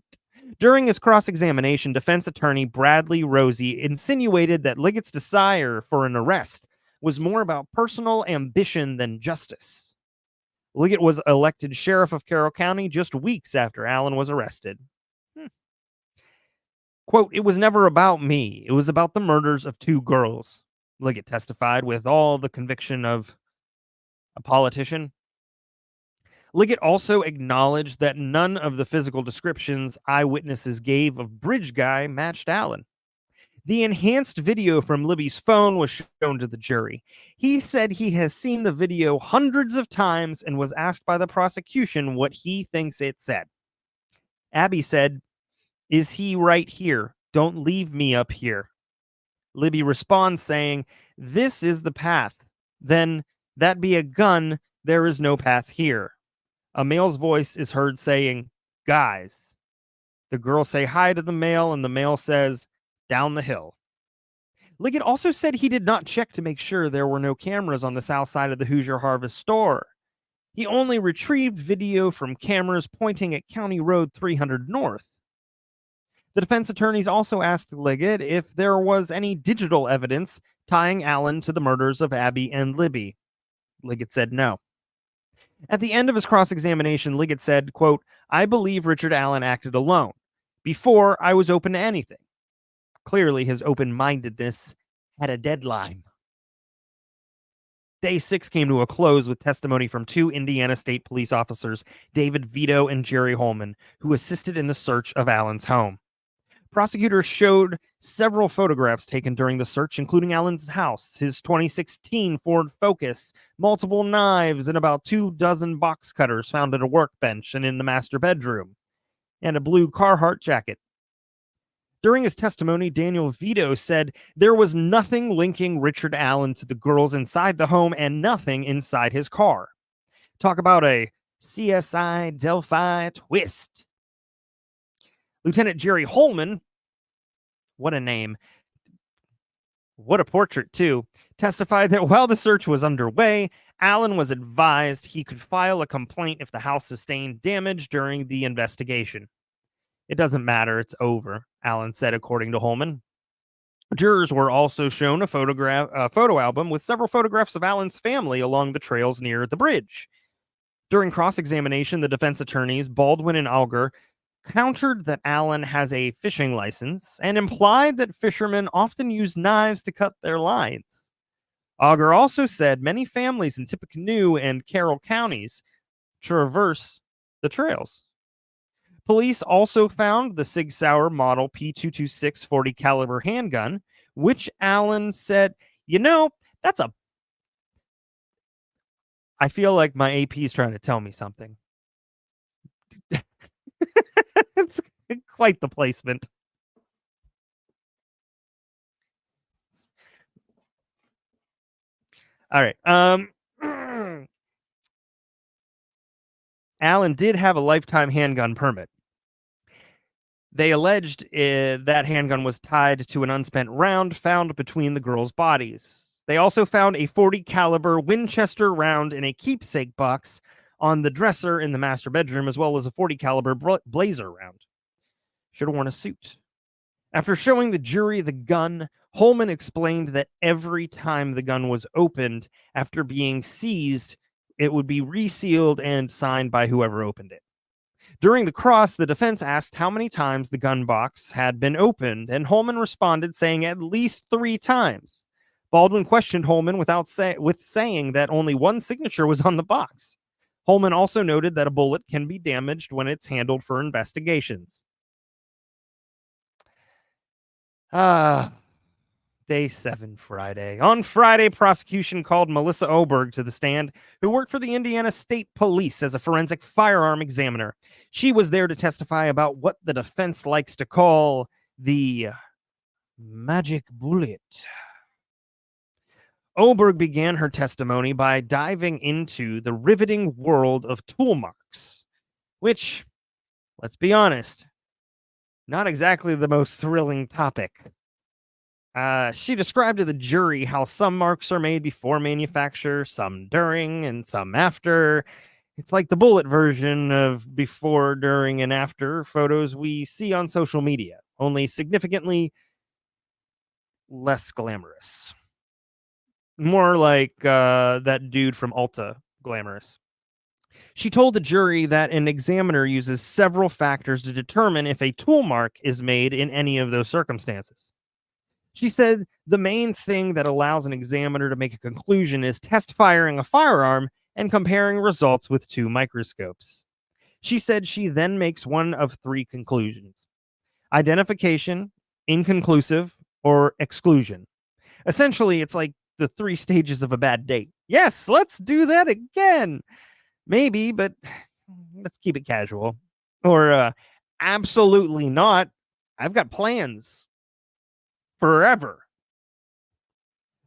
During his cross-examination, defense attorney Bradley Rosie insinuated that Liggett's desire for an arrest was more about personal ambition than justice. Liggett was elected sheriff of Carroll County just weeks after Allen was arrested. Quote, it was never about me. It was about the murders of 2 girls, Liggett testified with all the conviction of a politician. Liggett also acknowledged that none of the physical descriptions eyewitnesses gave of Bridge Guy matched Allen. The enhanced video from Libby's phone was shown to the jury. He said he has seen the video hundreds of times and was asked by the prosecution what he thinks it said. Abby said, is he right here? Don't leave me up here. Libby responds saying, this is the path. Then, that be a gun, there is no path here. A male's voice is heard saying, guys. The girls say hi to the male, and the male says, down the hill. Liggett also said he did not check to make sure there were no cameras on the south side of the Hoosier Harvest store. He only retrieved video from cameras pointing at County Road 300 North. The defense attorneys also asked Liggett if there was any digital evidence tying Allen to the murders of Abby and Libby. Liggett said no. At the end of his cross-examination, Liggett said, quote, I believe Richard Allen acted alone. Before, I was open to anything. Clearly, his open-mindedness had a deadline. Day 6 came to a close with testimony from 2 Indiana State police officers, David Vito and Jerry Holman, who assisted in the search of Allen's home. Prosecutors showed several photographs taken during the search, including Allen's house, his 2016 Ford Focus, multiple knives, and about 24 box cutters found at a workbench and in the master bedroom, and a blue Carhartt jacket. During his testimony, Daniel Vito said there was nothing linking Richard Allen to the girls inside the home and nothing inside his car. Talk about a CSI Delphi twist. Lieutenant Jerry Holman, what a name, what a portrait too, testified that while the search was underway, Allen was advised he could file a complaint if the house sustained damage during the investigation. It doesn't matter, it's over, Allen said, according to Holman. Jurors were also shown a photo album with several photographs of Allen's family along the trails near the bridge. During cross-examination, the defense attorneys, Baldwin and Auger, countered that Allen has a fishing license and implied that fishermen often use knives to cut their lines. Auger also said many families in Tippecanoe and Carroll counties traverse the trails. Police also found the Sig Sauer model P226 40 caliber handgun, which Allen said, I feel like my AP is trying to tell me something. It's quite the placement. All right. Allen did have a lifetime handgun permit. They alleged that handgun was tied to an unspent round found between the girls' bodies. They also found a .40 caliber Winchester round in a keepsake box on the dresser in the master bedroom, as well as a .40 caliber blazer round. Should have worn a suit. After showing the jury the gun, Holman explained that every time the gun was opened after being seized, it would be resealed and signed by whoever opened it. During the cross, the defense asked how many times the gun box had been opened, and Holman responded saying at least 3 times. Baldwin questioned Holman with saying that only one signature was on the box. Holman also noted that a bullet can be damaged when it's handled for investigations. Day 7, Friday. On Friday, prosecution called Melissa Oberg to the stand, who worked for the Indiana State Police as a forensic firearm examiner. She was there to testify about what the defense likes to call the magic bullet. Oberg began her testimony by diving into the riveting world of tool marks, which, let's be honest, not exactly the most thrilling topic. She described to the jury how some marks are made before manufacture, some during, and some after. It's like the bullet version of before, during, and after photos we see on social media, only significantly less glamorous. More like that dude from Ulta glamorous. She told the jury that an examiner uses several factors to determine if a tool mark is made in any of those circumstances. She said the main thing that allows an examiner to make a conclusion is test firing a firearm and comparing results with 2 microscopes. She said she then makes one of 3 conclusions: identification, inconclusive, or exclusion. Essentially, it's like the 3 stages of a bad date. Yes, let's do that again. Maybe, but let's keep it casual. Or absolutely not. I've got plans. Forever.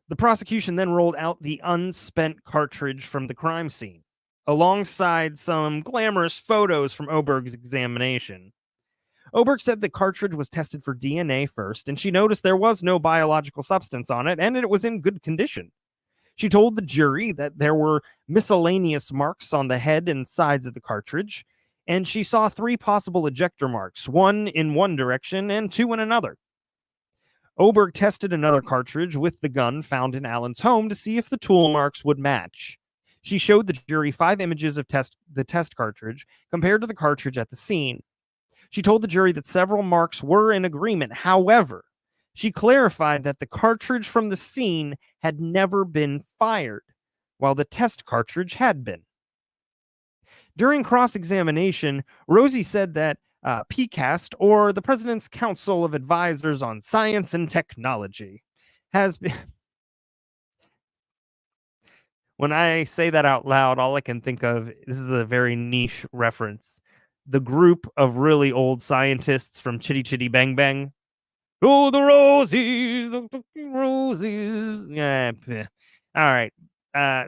The prosecution then rolled out the unspent cartridge from the crime scene, alongside some glamorous photos from Oberg's examination. Oberg said the cartridge was tested for DNA first, and she noticed there was no biological substance on it, and it was in good condition. She told the jury that there were miscellaneous marks on the head and sides of the cartridge, and she saw 3 possible ejector marks, 1 in one direction and 2 in another. Oberg tested another cartridge with the gun found in Allen's home to see if the tool marks would match. She showed the jury 5 images of the test cartridge compared to the cartridge at the scene. She told the jury that several marks were in agreement. However, she clarified that the cartridge from the scene had never been fired, while the test cartridge had been. During cross-examination, Rosie said that PCAST, or the President's Council of Advisors on Science and Technology, has been... When I say that out loud, all I can think of, this is a very niche reference, the group of really old scientists from Chitty Chitty Bang Bang. Oh, the roses, the fucking roses. Yeah. All right.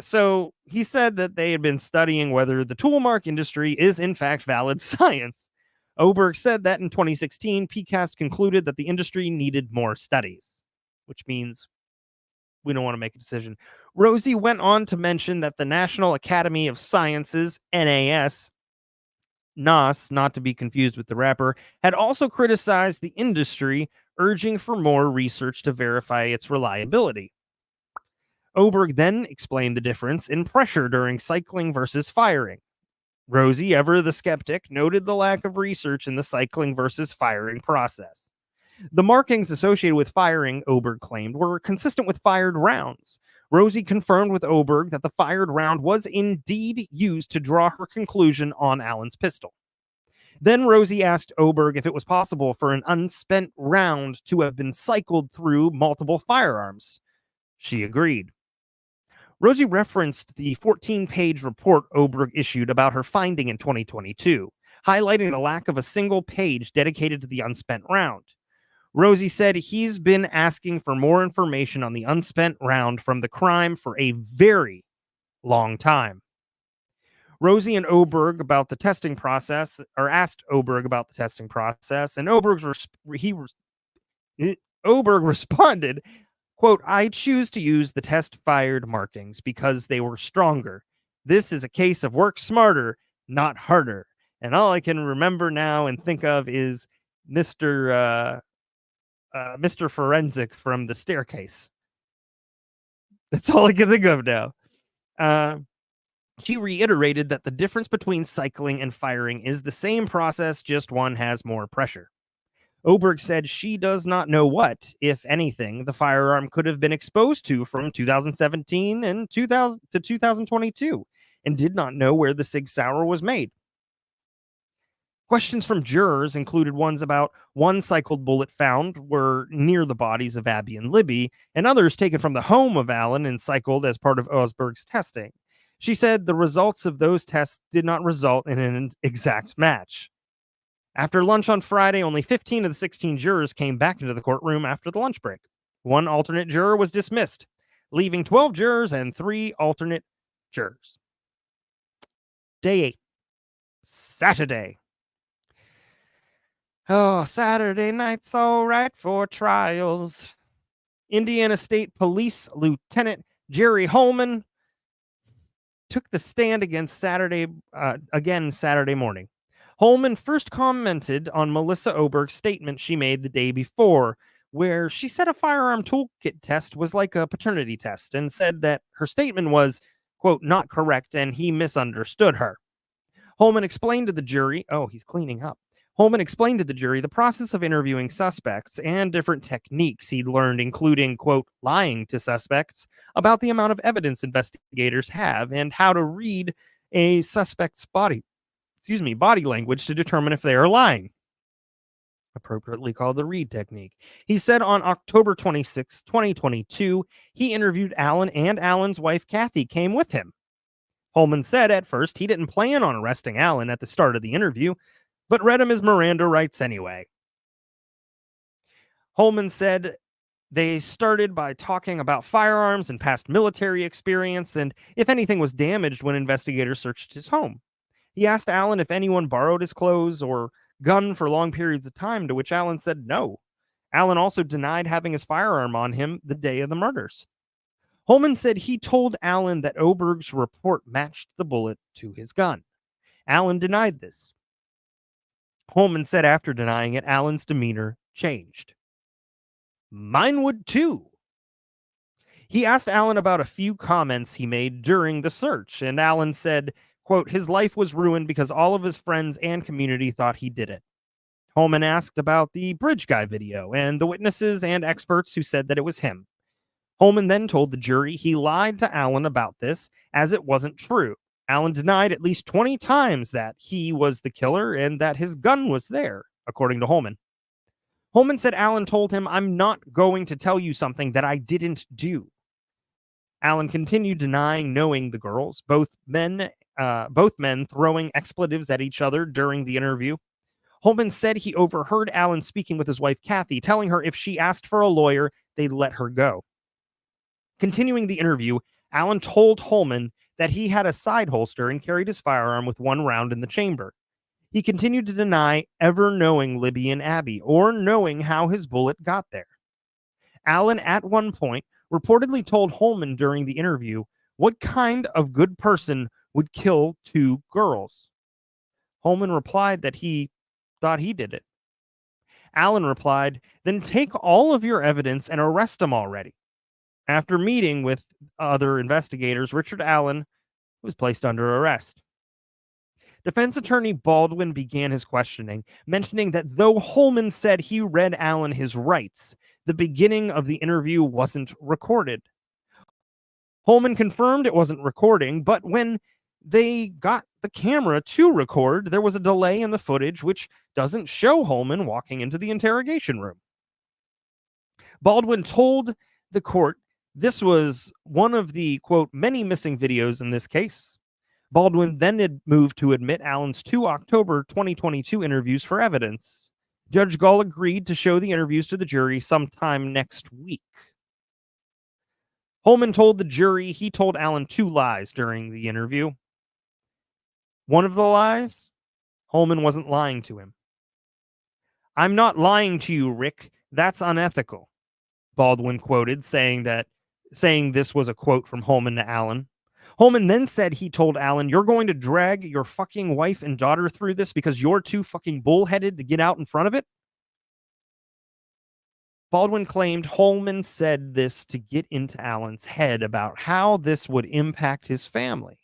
So he said that they had been studying whether the tool mark industry is in fact valid science. Oberg said that in 2016, PCAST concluded that the industry needed more studies, which means we don't want to make a decision. Rosie went on to mention that the National Academy of Sciences, NAS, not to be confused with the rapper, had also criticized the industry, urging for more research to verify its reliability. Oberg then explained the difference in pressure during cycling versus firing. Rosie, ever the skeptic, noted the lack of research in the cycling versus firing process. The markings associated with firing, Oberg claimed, were consistent with fired rounds. Rosie confirmed with Oberg that the fired round was indeed used to draw her conclusion on Allen's pistol. Then Rosie asked Oberg if it was possible for an unspent round to have been cycled through multiple firearms. She agreed. Rosie referenced the 14-page report Oberg issued about her finding in 2022, highlighting the lack of a single page dedicated to the unspent round. Rosie said he's been asking for more information on the unspent round from the crime for a very long time. Rosie and Oberg about the testing process, or asked Oberg about the testing process, and Oberg responded, quote, "I choose to use the test-fired markings because they were stronger. This is a case of work smarter, not harder." And all I can remember now and think of is Mr. Forensic from the staircase. That's all I can think of now. She reiterated that the difference between cycling and firing is the same process, just one has more pressure. Oberg said she does not know what, if anything, the firearm could have been exposed to from 2017 and 2022, and did not know where the Sig Sauer was made. Questions from jurors included ones about one cycled bullet found were near the bodies of Abby and Libby, and others taken from the home of Allen and cycled as part of Osberg's testing. She said the results of those tests did not result in an exact match. After lunch on Friday, only 15 of the 16 jurors came back into the courtroom after the lunch break. One alternate juror was dismissed, leaving 12 jurors and 3 alternate jurors. Day 8. Saturday. Oh, Saturday night's all right for trials. Indiana State Police Lieutenant Jerry Holman took the stand again Saturday morning. Holman first commented on Melissa Oberg's statement she made the day before, where she said a firearm toolkit test was like a paternity test, and said that her statement was, quote, not correct, and he misunderstood her. Holman explained to the jury, he's cleaning up. Holman explained to the jury the process of interviewing suspects and different techniques he'd learned, including, quote, lying to suspects about the amount of evidence investigators have and how to read a suspect's body language to determine if they are lying, appropriately called the Reed technique. He said on October 26, 2022, he interviewed Allen, and Allen's wife, Kathy, came with him. Holman said at first he didn't plan on arresting Allen at the start of the interview, but read him his Miranda rights anyway. Holman said they started by talking about firearms and past military experience, and if anything was damaged when investigators searched his home. He asked Allen if anyone borrowed his clothes or gun for long periods of time, to which Allen said no. Allen also denied having his firearm on him the day of the murders. Holman said he told Allen that Oberg's report matched the bullet to his gun. Allen denied this. Holman said after denying it, Allen's demeanor changed. Mine would too. He asked Allen about a few comments he made during the search, and Allen said, quote, his life was ruined because all of his friends and community thought he did it. Holman asked about the bridge guy video and the witnesses and experts who said that it was him. Holman then told the jury he lied to Allen about this, as it wasn't true. Allen denied at least 20 times that he was the killer and that his gun was there, according to Holman. Holman said Allen told him, I'm not going to tell you something that I didn't do. Allen continued denying knowing the girls, both men throwing expletives at each other during the interview. Holman said he overheard Allen speaking with his wife, Kathy, telling her if she asked for a lawyer, they'd let her go. Continuing the interview, Allen told Holman that he had a side holster and carried his firearm with one round in the chamber. He continued to deny ever knowing Libby and Abby or knowing how his bullet got there. Allen, at one point, reportedly told Holman during the interview what kind of good person would kill 2 girls. Holman replied that he thought he did it. Allen replied, then take all of your evidence and arrest him already. After meeting with other investigators, Richard Allen was placed under arrest. Defense attorney Baldwin began his questioning, mentioning that though Holman said he read Allen his rights, the beginning of the interview wasn't recorded. Holman confirmed it wasn't recording, but when they got the camera to record, there was a delay in the footage, which doesn't show Holman walking into the interrogation room. Baldwin told the court this was one of the, quote, many missing videos in this case. Baldwin then had moved to admit Allen's 2 October 2022 interviews for evidence. Judge Gall agreed to show the interviews to the jury sometime next week. Holman told the jury he told Allen 2 lies during the interview. One of the lies, Holman wasn't lying to him. "I'm not lying to you, Rick. That's unethical," Baldwin quoted, saying this was a quote from Holman to Allen. Holman then said he told Allen, "You're going to drag your fucking wife and daughter through this because you're too fucking bullheaded to get out in front of it?" Baldwin claimed Holman said this to get into Allen's head about how this would impact his family.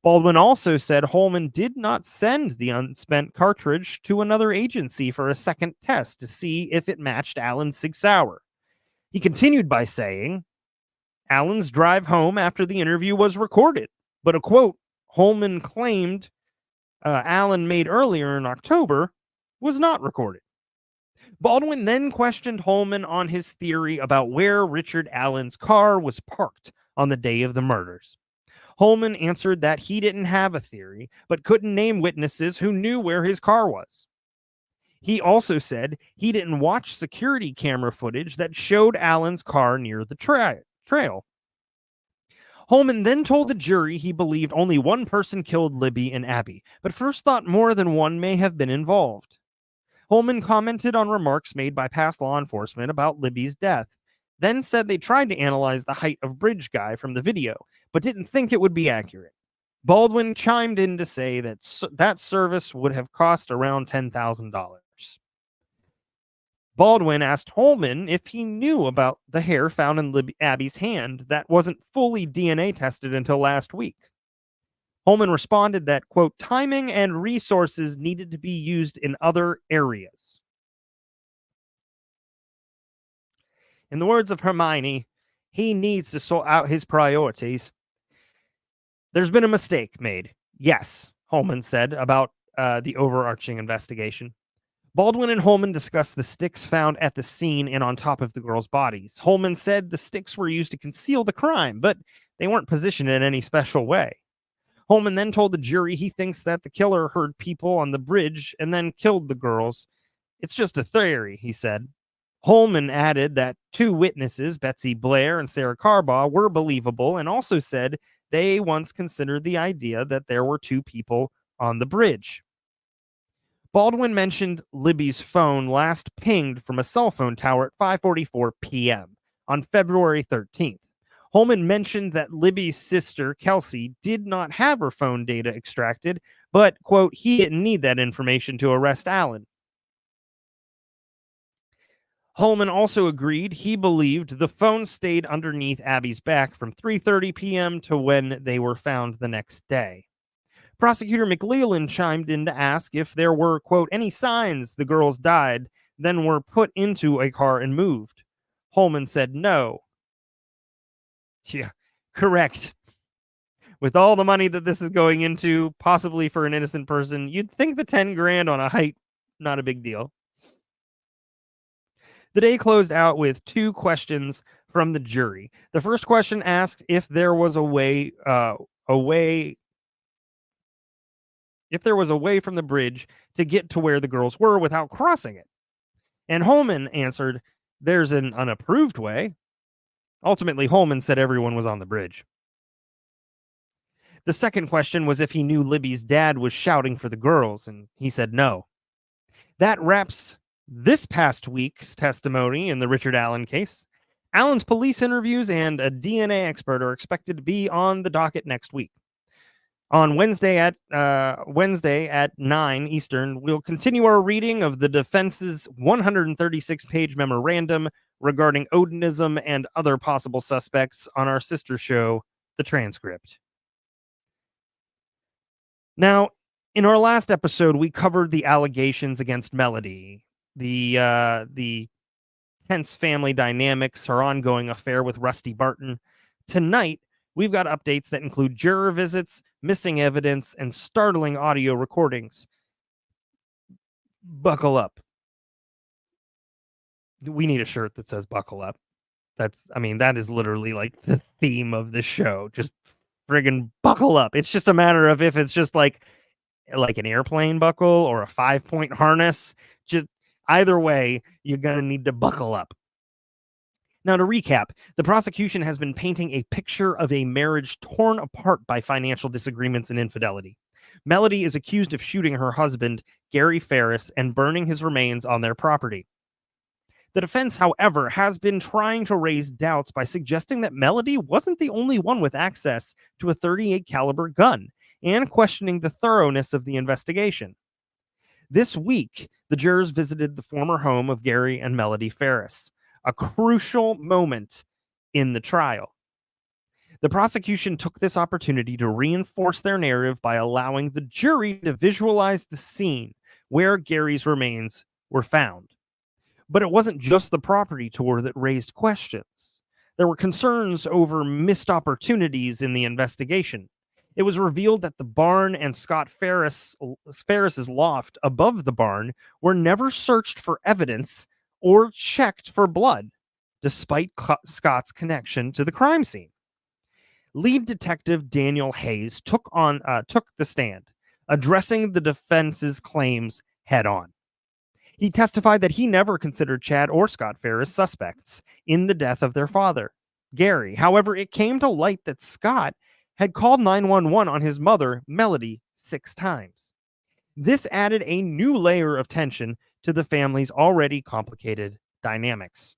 Baldwin also said Holman did not send the unspent cartridge to another agency for a second test to see if it matched Allen's Sig Sauer. He continued by saying Allen's drive home after the interview was recorded, but a quote Holman claimed Allen made earlier in October was not recorded. Baldwin then questioned Holman on his theory about where Richard Allen's car was parked on the day of the murders. Holman answered that he didn't have a theory, but couldn't name witnesses who knew where his car was. He also said he didn't watch security camera footage that showed Allen's car near the trail. Holman then told the jury he believed only one person killed Libby and Abby, but first thought more than one may have been involved. Holman commented on remarks made by past law enforcement about Libby's death, then said they tried to analyze the height of bridge guy from the video, but didn't think it would be accurate. Baldwin chimed in to say that that service would have cost around $10,000. Baldwin asked Holman if he knew about the hair found in Abby's hand that wasn't fully DNA tested until last week. Holman responded that, quote, timing and resources needed to be used in other areas. In the words of Hermione, he needs to sort out his priorities. There's been a mistake made. Yes, Holman said about the overarching investigation. Baldwin and Holman discussed the sticks found at the scene and on top of the girls' bodies. Holman said the sticks were used to conceal the crime, but they weren't positioned in any special way. Holman then told the jury he thinks that the killer heard people on the bridge and then killed the girls. It's just a theory, he said. Holman added that 2 witnesses, Betsy Blair and Sarah Carbaugh, were believable and also said they once considered the idea that there were 2 people on the bridge. Baldwin mentioned Libby's phone last pinged from a cell phone tower at 5:44 p.m. on February 13th. Holman mentioned that Libby's sister, Kelsey, did not have her phone data extracted, but, quote, he didn't need that information to arrest Allen. Holman also agreed he believed the phone stayed underneath Abby's back from 3:30 p.m. to when they were found the next day. Prosecutor McLeland chimed in to ask if there were, quote, any signs the girls died, then were put into a car and moved. Holman said no. Yeah, correct. With all the money that this is going into, possibly for an innocent person, you'd think the 10 grand on a height, not a big deal. The day closed out with 2 questions from the jury. The first question asked if there was a way from the bridge to get to where the girls were without crossing it. And Holman answered, there's an unapproved way. Ultimately, Holman said everyone was on the bridge. The second question was if he knew Libby's dad was shouting for the girls, and he said no. That wraps this past week's testimony in the Richard Allen case. Allen's police interviews and a DNA expert are expected to be on the docket next week. On Wednesday at 9 Eastern, we'll continue our reading of the defense's 136-page memorandum regarding Odinism and other possible suspects on our sister show, The Transcript. Now, in our last episode, we covered the allegations against Melody, the tense family dynamics, her ongoing affair with Rusty Barton. Tonight, we've got updates that include juror visits, missing evidence, and startling audio recordings. Buckle up. We need a shirt that says buckle up. That is literally like the theme of the show. Just friggin' buckle up. It's just a matter of if it's just like an airplane buckle or a 5-point harness. Just Either way, you're going to need to buckle up. Now, to recap, the prosecution has been painting a picture of a marriage torn apart by financial disagreements and infidelity. Melody is accused of shooting her husband, Gary Farris, and burning his remains on their property. The defense, however, has been trying to raise doubts by suggesting that Melody wasn't the only one with access to a .38 caliber gun, and questioning the thoroughness of the investigation. This week, the jurors visited the former home of Gary and Melody Farris, a crucial moment in the trial. The prosecution took this opportunity to reinforce their narrative by allowing the jury to visualize the scene where Gary's remains were found. But it wasn't just the property tour that raised questions. There were concerns over missed opportunities in the investigation. It was revealed that the barn and Scott Farris's loft above the barn were never searched for evidence or checked for blood, despite Scott's connection to the crime scene. Lead detective Daniel Hayes took the stand, addressing the defense's claims head on. He testified that he never considered Chad or Scott Farris suspects in the death of their father, Gary. However, it came to light that Scott had called 911 on his mother, Melody, 6 times. This added a new layer of tension to the family's already complicated dynamics.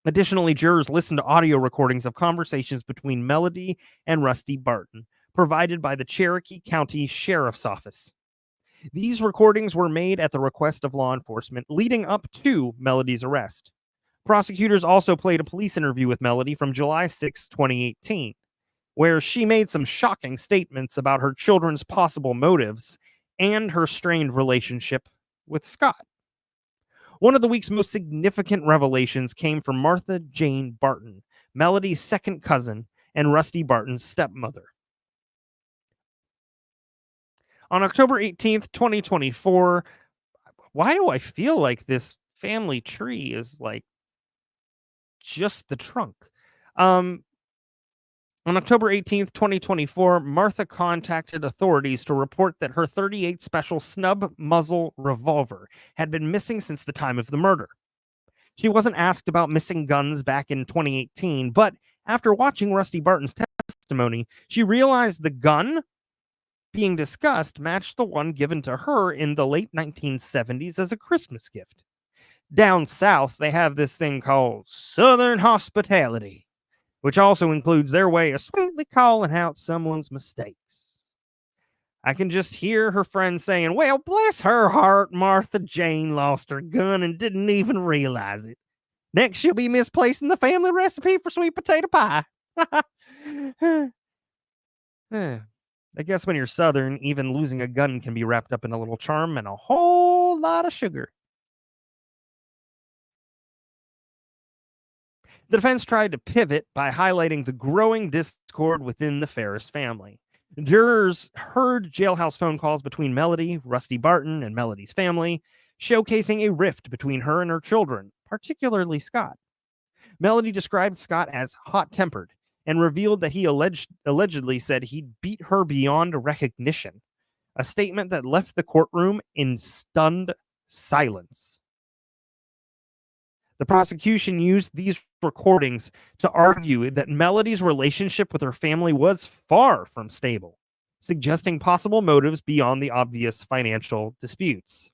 Additionally, jurors listened to audio recordings of conversations between Melody and Rusty Barton, provided by the Cherokee County Sheriff's Office. These recordings were made at the request of law enforcement leading up to Melody's arrest. Prosecutors also played a police interview with Melody from July 6, 2018, where she made some shocking statements about her children's possible motives and her strained relationship with Scott. One of the week's most significant revelations came from Martha Jane Barton, Melody's second cousin and Rusty Barton's stepmother. On October 18th, 2024, why do I feel like this family tree is like just the trunk? On October 18th, 2024, Martha contacted authorities to report that her .38 Special snub muzzle revolver had been missing since the time of the murder. She wasn't asked about missing guns back in 2018, but after watching Rusty Barton's testimony, she realized the gun being discussed matched the one given to her in the late 1970s as a Christmas gift. Down south, they have this thing called Southern hospitality, which also includes their way of sweetly calling out someone's mistakes. I can just hear her friend saying, "Well, bless her heart, Martha Jane lost her gun and didn't even realize it. Next, she'll be misplacing the family recipe for sweet potato pie." I guess when you're Southern, even losing a gun can be wrapped up in a little charm and a whole lot of sugar. The defense tried to pivot by highlighting the growing discord within the Farris family. Jurors heard jailhouse phone calls between Melody, Rusty Barton, and Melody's family, showcasing a rift between her and her children, particularly Scott. Melody described Scott as hot-tempered and revealed that he allegedly said he'd beat her beyond recognition, a statement that left the courtroom in stunned silence. The prosecution used these recordings to argue that Melody's relationship with her family was far from stable, suggesting possible motives beyond the obvious financial disputes.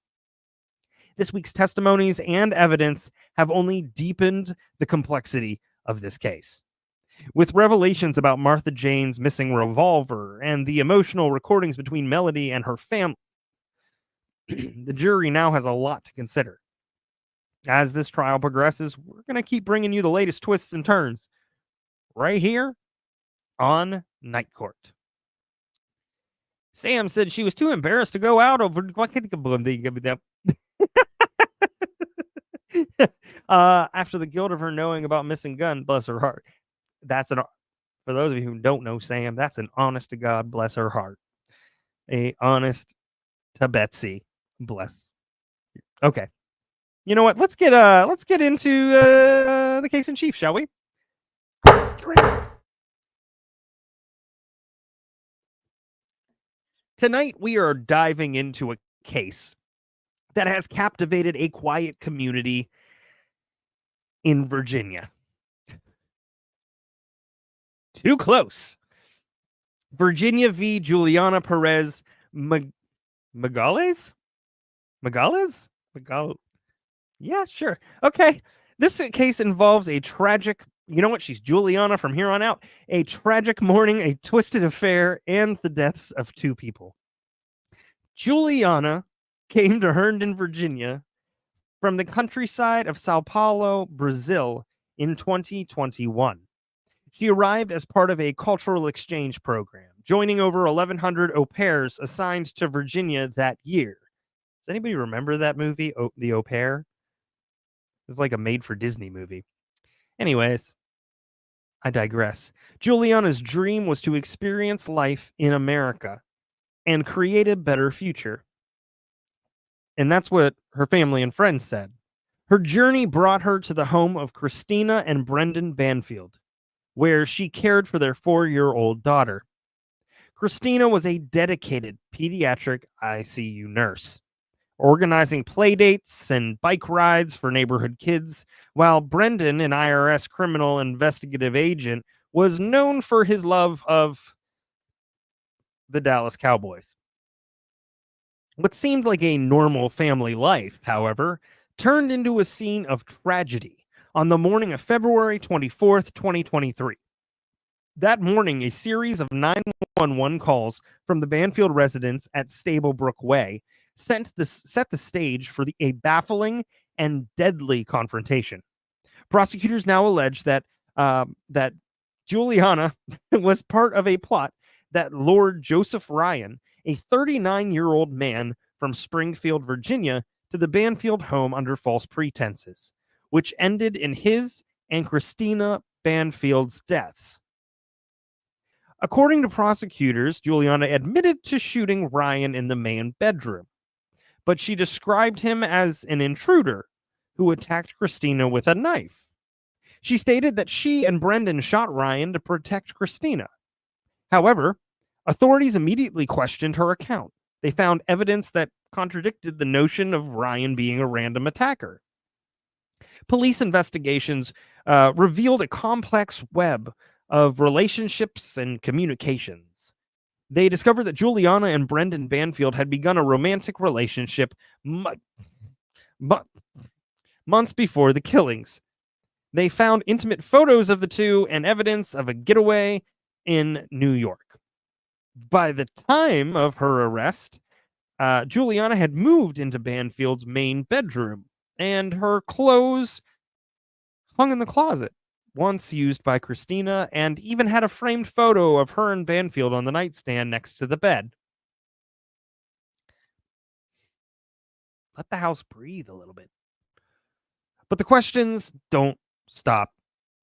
This week's testimonies and evidence have only deepened the complexity of this case. With revelations about Martha Jane's missing revolver and the emotional recordings between Melody and her family, the jury now has a lot to consider. As this trial progresses, we're going to keep bringing you the latest twists and turns right here on Night Court. Sam said she was too embarrassed to go out over after the guilt of her knowing about missing gun. Bless her heart. For those of you who don't know Sam, that's an honest to God, bless her heart. A honest to Betsy, bless. Okay. You know what? Let's get into the case in chief, shall we? Tonight we are diving into a case that has captivated a quiet community in Virginia. Too close. Virginia v. Juliana Peres Magalhaes? Magalhaes? Yeah, sure. Okay. This case involves a tragic, you know what? She's Juliana from here on out. A tragic morning, a twisted affair, and the deaths of two people. Juliana came to Herndon, Virginia from the countryside of Sao Paulo, Brazil in 2021. She arrived as part of a cultural exchange program, joining over 1,100 au pairs assigned to Virginia that year. Does anybody remember that movie, The Au Pair? It's like a made-for-Disney movie. Anyways, I digress. Juliana's dream was to experience life in America and create a better future. And that's what her family and friends said. Her journey brought her to the home of Christina and Brendan Banfield, where she cared for their 4-year-old daughter. Christina was a dedicated pediatric ICU nurse, organizing play dates and bike rides for neighborhood kids, while Brendan, an IRS criminal investigative agent, was known for his love of the Dallas Cowboys. What seemed like a normal family life, however, turned into a scene of tragedy on the morning of February 24th, 2023. That morning, a series of 911 calls from the Banfield residence at Stablebrook Way set the stage for a baffling and deadly confrontation. Prosecutors now allege that Juliana was part of a plot that lured Joseph Ryan, a 39-year-old man from Springfield, Virginia, to the Banfield home under false pretenses, which ended in his and Christina Banfield's deaths. According to prosecutors, Juliana admitted to shooting Ryan in the main bedroom, but she described him as an intruder who attacked Christina with a knife. She stated that she and Brendan shot Ryan to protect Christina. However, authorities immediately questioned her account. They found evidence that contradicted the notion of Ryan being a random attacker. Police investigations revealed a complex web of relationships and communications. They discovered that Juliana and Brendan Banfield had begun a romantic relationship months before the killings. They found intimate photos of the two and evidence of a getaway in New York. By the time of her arrest, Juliana had moved into Banfield's main bedroom, and her clothes hung in the closet, once used by Christina, and even had a framed photo of her and Banfield on the nightstand next to the bed. Let the house breathe a little bit. But the questions don't stop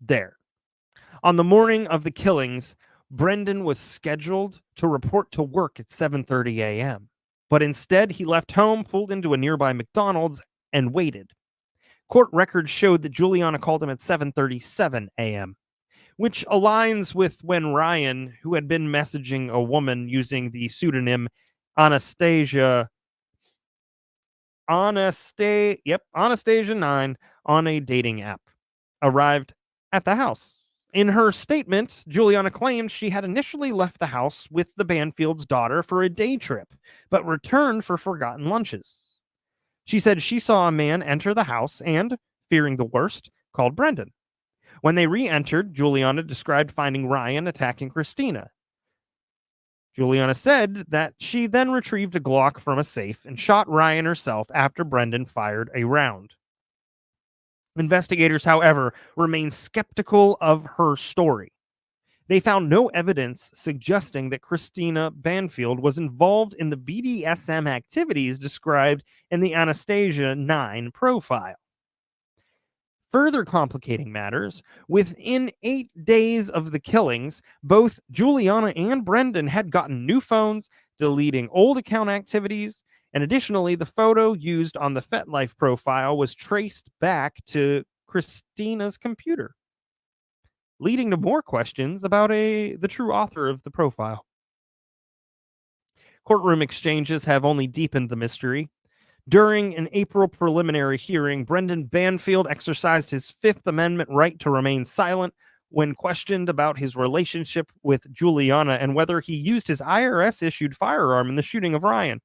there. On the morning of the killings, Brendan was scheduled to report to work at 7:30 a.m., but instead he left home, pulled into a nearby McDonald's, and waited. Court records showed that Juliana called him at 7:37 a.m., which aligns with when Ryan, who had been messaging a woman using the pseudonym Anastasia 9 on a dating app, arrived at the house. In her statement, Juliana claimed she had initially left the house with the Banfield's daughter for a day trip, but returned for forgotten lunches. She said she saw a man enter the house and, fearing the worst, called Brendan. When they re-entered, Juliana described finding Ryan attacking Christina. Juliana said that she then retrieved a Glock from a safe and shot Ryan herself after Brendan fired a round. Investigators, however, remain skeptical of her story. They found no evidence suggesting that Christina Banfield was involved in the BDSM activities described in the Anastasia 9 profile. Further complicating matters, within 8 days of the killings, both Juliana and Brendan had gotten new phones, deleting old account activities, and additionally, the photo used on the FetLife profile was traced back to Christina's computer, leading to more questions about the true author of the profile. Courtroom exchanges have only deepened the mystery. During an April preliminary hearing, Brendan Banfield exercised his Fifth Amendment right to remain silent when questioned about his relationship with Juliana and whether he used his IRS-issued firearm in the shooting of Ryan.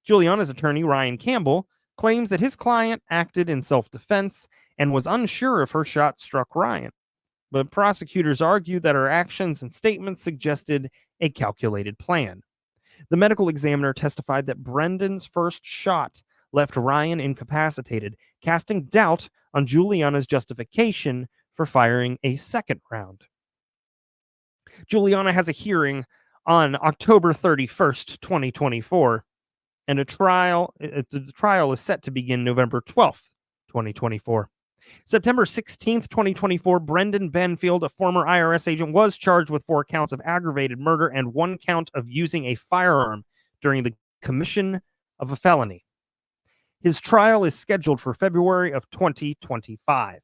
Juliana's attorney, Ryan Campbell, claims that his client acted in self-defense and was unsure if her shot struck Ryan. But prosecutors argue that her actions and statements suggested a calculated plan. The medical examiner testified that Brendan's first shot left Ryan incapacitated, casting doubt on Juliana's justification for firing a second round. Juliana has a hearing on October 31st, 2024, and the trial is set to begin November 12th, 2024. September 16th, 2024, Brendan Banfield, a former IRS agent, was charged with 4 counts of aggravated murder and 1 count of using a firearm during the commission of a felony. His trial is scheduled for February of 2025.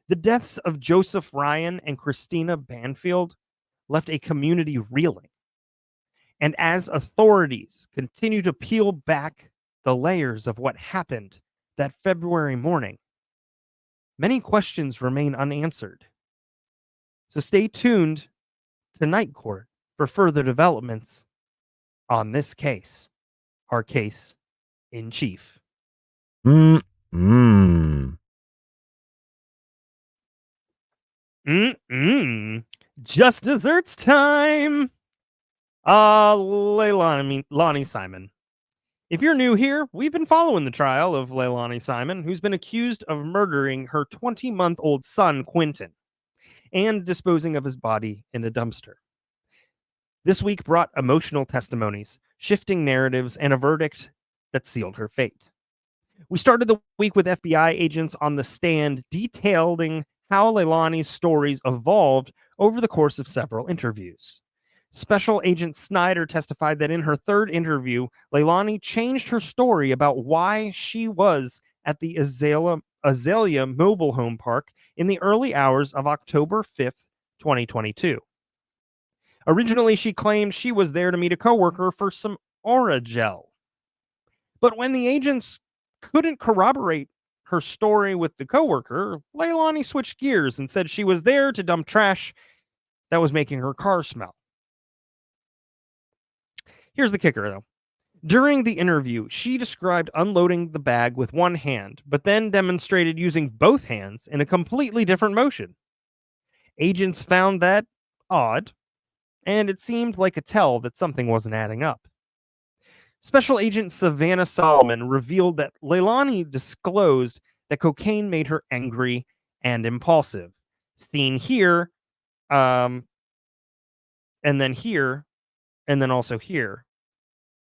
The deaths of Joseph Ryan and Christina Banfield left a community reeling. And as authorities continue to peel back the layers of what happened that February morning, many questions remain unanswered. So stay tuned to Night Court for further developments on this case, our case in chief. Just desserts time. Leilani Simon. If you're new here, we've been following the trial of Leilani Simon, who's been accused of murdering her 20-month-old son, Quentin, and disposing of his body in a dumpster. This week brought emotional testimonies, shifting narratives, and a verdict that sealed her fate. We started the week with FBI agents on the stand detailing how Leilani's stories evolved over the course of several interviews. Special Agent Snyder testified that in her third interview, Leilani changed her story about why she was at the Azalea Mobile Home Park in the early hours of October 5th, 2022. Originally, she claimed she was there to meet a coworker for some Aura Gel. But when the agents couldn't corroborate her story with the coworker, Leilani switched gears and said she was there to dump trash that was making her car smell. Here's the kicker, though. During the interview, she described unloading the bag with one hand, but then demonstrated using both hands in a completely different motion. Agents found that odd, and it seemed like a tell that something wasn't adding up. Special Agent Savannah Solomon revealed that Leilani disclosed that cocaine made her angry and impulsive. Seen here, and then here, and then also here.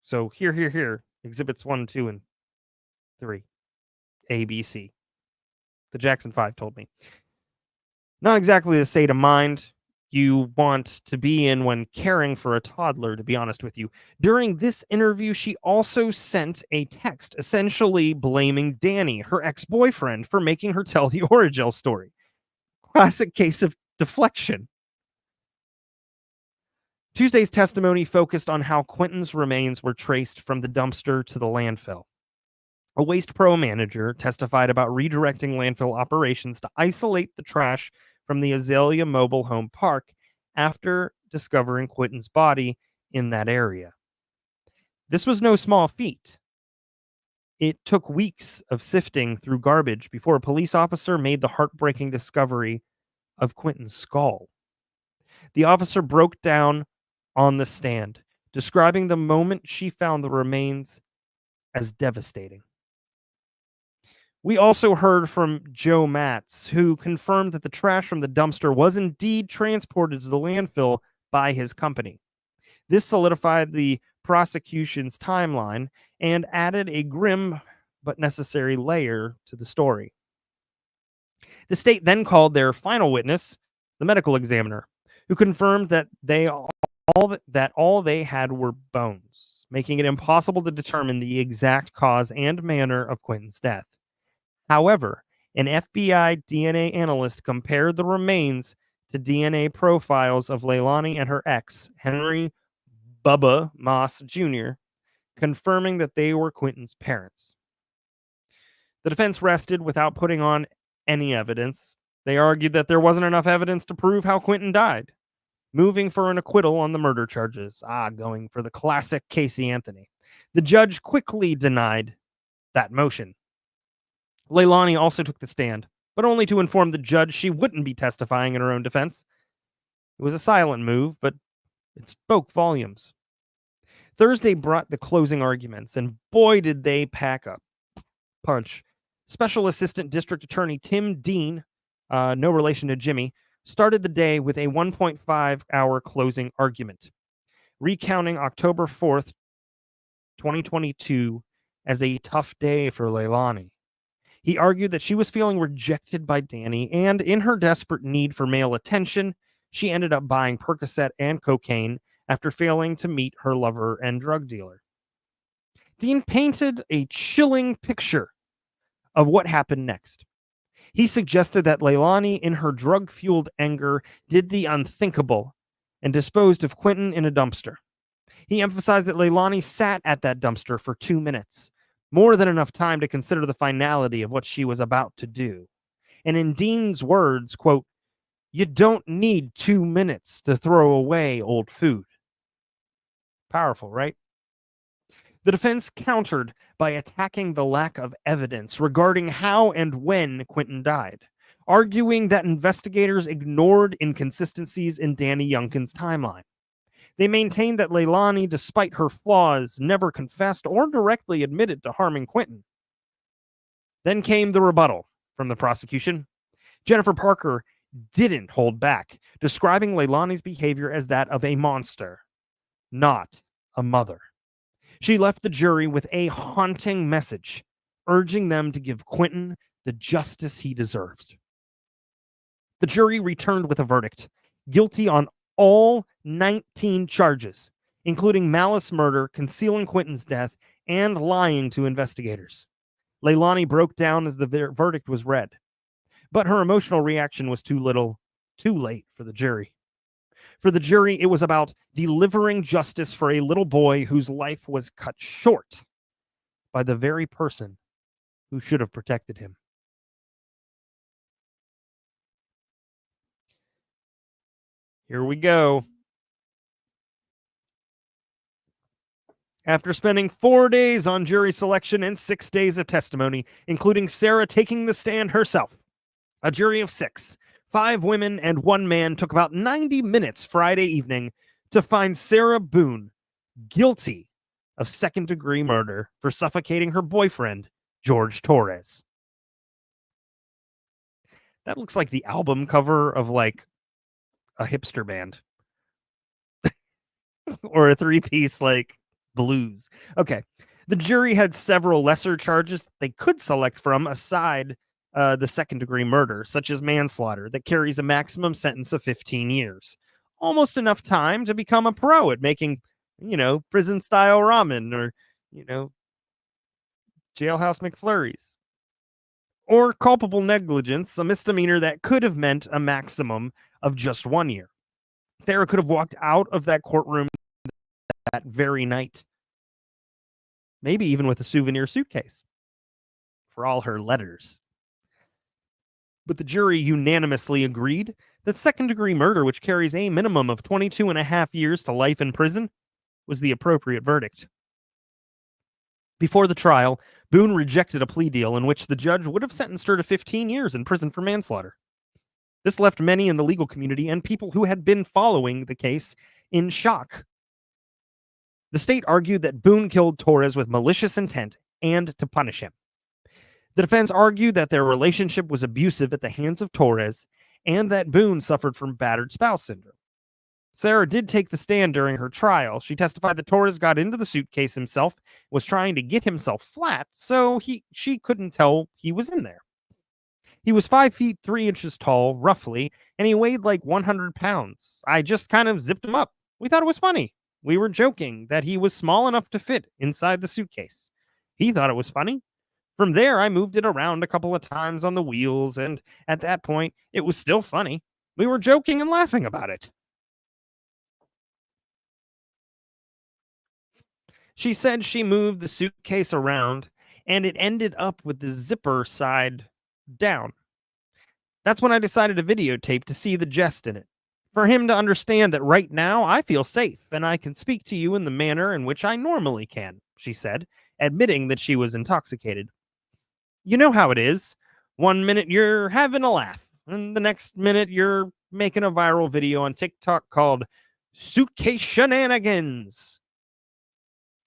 So here, exhibits 1, 2, and 3. A, B, C. The Jackson 5 told me. Not exactly the state of mind you want to be in when caring for a toddler, to be honest with you. During this interview, she also sent a text essentially blaming Danny, her ex-boyfriend, for making her tell the Oragel story. Classic case of deflection. Tuesday's testimony focused on how Quentin's remains were traced from the dumpster to the landfill. A Waste Pro manager testified about redirecting landfill operations to isolate the trash from the Azalea Mobile Home Park after discovering Quentin's body in that area. This was no small feat. It took weeks of sifting through garbage before a police officer made the heartbreaking discovery of Quentin's skull. The officer broke down on the stand, describing the moment she found the remains as devastating. We also heard from Joe Matz, who confirmed that the trash from the dumpster was indeed transported to the landfill by his company. This solidified the prosecution's timeline and added a grim but necessary layer to the story. The state then called their final witness, the medical examiner, who confirmed that all they had were bones, making it impossible to determine the exact cause and manner of Quentin's death. However, an FBI DNA analyst compared the remains to DNA profiles of Leilani and her ex, Henry Bubba Moss Jr., confirming that they were Quentin's parents. The defense rested without putting on any evidence. They argued that there wasn't enough evidence to prove how Quentin died, moving for an acquittal on the murder charges. Going for the classic Casey Anthony. The judge quickly denied that motion. Leilani also took the stand, but only to inform the judge she wouldn't be testifying in her own defense. It was a silent move, but it spoke volumes. Thursday brought the closing arguments, and boy did they pack a punch. Special Assistant District Attorney Tim Dean, no relation to Jimmy, started the day with a 1.5-hour closing argument, recounting October 4th, 2022 as a tough day for Leilani. He argued that she was feeling rejected by Danny, and in her desperate need for male attention, she ended up buying Percocet and cocaine after failing to meet her lover and drug dealer. Dean painted a chilling picture of what happened next. He suggested that Leilani, in her drug-fueled anger, did the unthinkable and disposed of Quentin in a dumpster. He emphasized that Leilani sat at that dumpster for 2 minutes, more than enough time to consider the finality of what she was about to do. And in Dean's words, quote, "You don't need 2 minutes to throw away old food." Powerful, right? The defense countered by attacking the lack of evidence regarding how and when Quentin died, arguing that investigators ignored inconsistencies in Danny Youngkin's timeline. They maintained that Leilani, despite her flaws, never confessed or directly admitted to harming Quentin. Then came the rebuttal from the prosecution. Jennifer Parker didn't hold back, describing Leilani's behavior as that of a monster, not a mother. She left the jury with a haunting message, urging them to give Quentin the justice he deserves. The jury returned with a verdict, guilty on all 19 charges, including malice murder, concealing Quentin's death, and lying to investigators. Leilani broke down as the verdict was read, but her emotional reaction was too little, too late for the jury. For the jury, it was about delivering justice for a little boy whose life was cut short by the very person who should have protected him. Here we go. After spending 4 days on jury selection and 6 days of testimony, including Sarah taking the stand herself, a jury of 6, 5 women and 1 man, took about 90 minutes Friday evening to find Sarah Boone guilty of second-degree murder for suffocating her boyfriend, George Torres. That looks like the album cover of, like, a hipster band. Or a 3-piece, like, blues. Okay. The jury had several lesser charges they could select from aside the second-degree murder, such as manslaughter, that carries a maximum sentence of 15 years. Almost enough time to become a pro at making, prison-style ramen or, jailhouse McFlurries. Or culpable negligence, a misdemeanor that could have meant a maximum of just 1 year. Sarah could have walked out of that courtroom that very night. Maybe even with a souvenir suitcase for all her letters. But the jury unanimously agreed that second-degree murder, which carries a minimum of 22 and a half years to life in prison, was the appropriate verdict. Before the trial, Boone rejected a plea deal in which the judge would have sentenced her to 15 years in prison for manslaughter. This left many in the legal community and people who had been following the case in shock. The state argued that Boone killed Torres with malicious intent and to punish him. The defense argued that their relationship was abusive at the hands of Torres and that Boone suffered from battered spouse syndrome. Sarah did take the stand during her trial. She testified that Torres got into the suitcase himself, was trying to get himself flat, so she couldn't tell he was in there. He was 5 feet 3 inches tall, roughly, and he weighed like 100 pounds. I just kind of zipped him up. We thought it was funny. We were joking that he was small enough to fit inside the suitcase. He thought it was funny. From there, I moved it around a couple of times on the wheels, and at that point, it was still funny. We were joking and laughing about it. She said she moved the suitcase around and it ended up with the zipper side down. That's when I decided to videotape to see the jest in it. For him to understand that right now I feel safe and I can speak to you in the manner in which I normally can, she said, admitting that she was intoxicated. You know how it is. One minute you're having a laugh, and the next minute you're making a viral video on TikTok called Suitcase Shenanigans.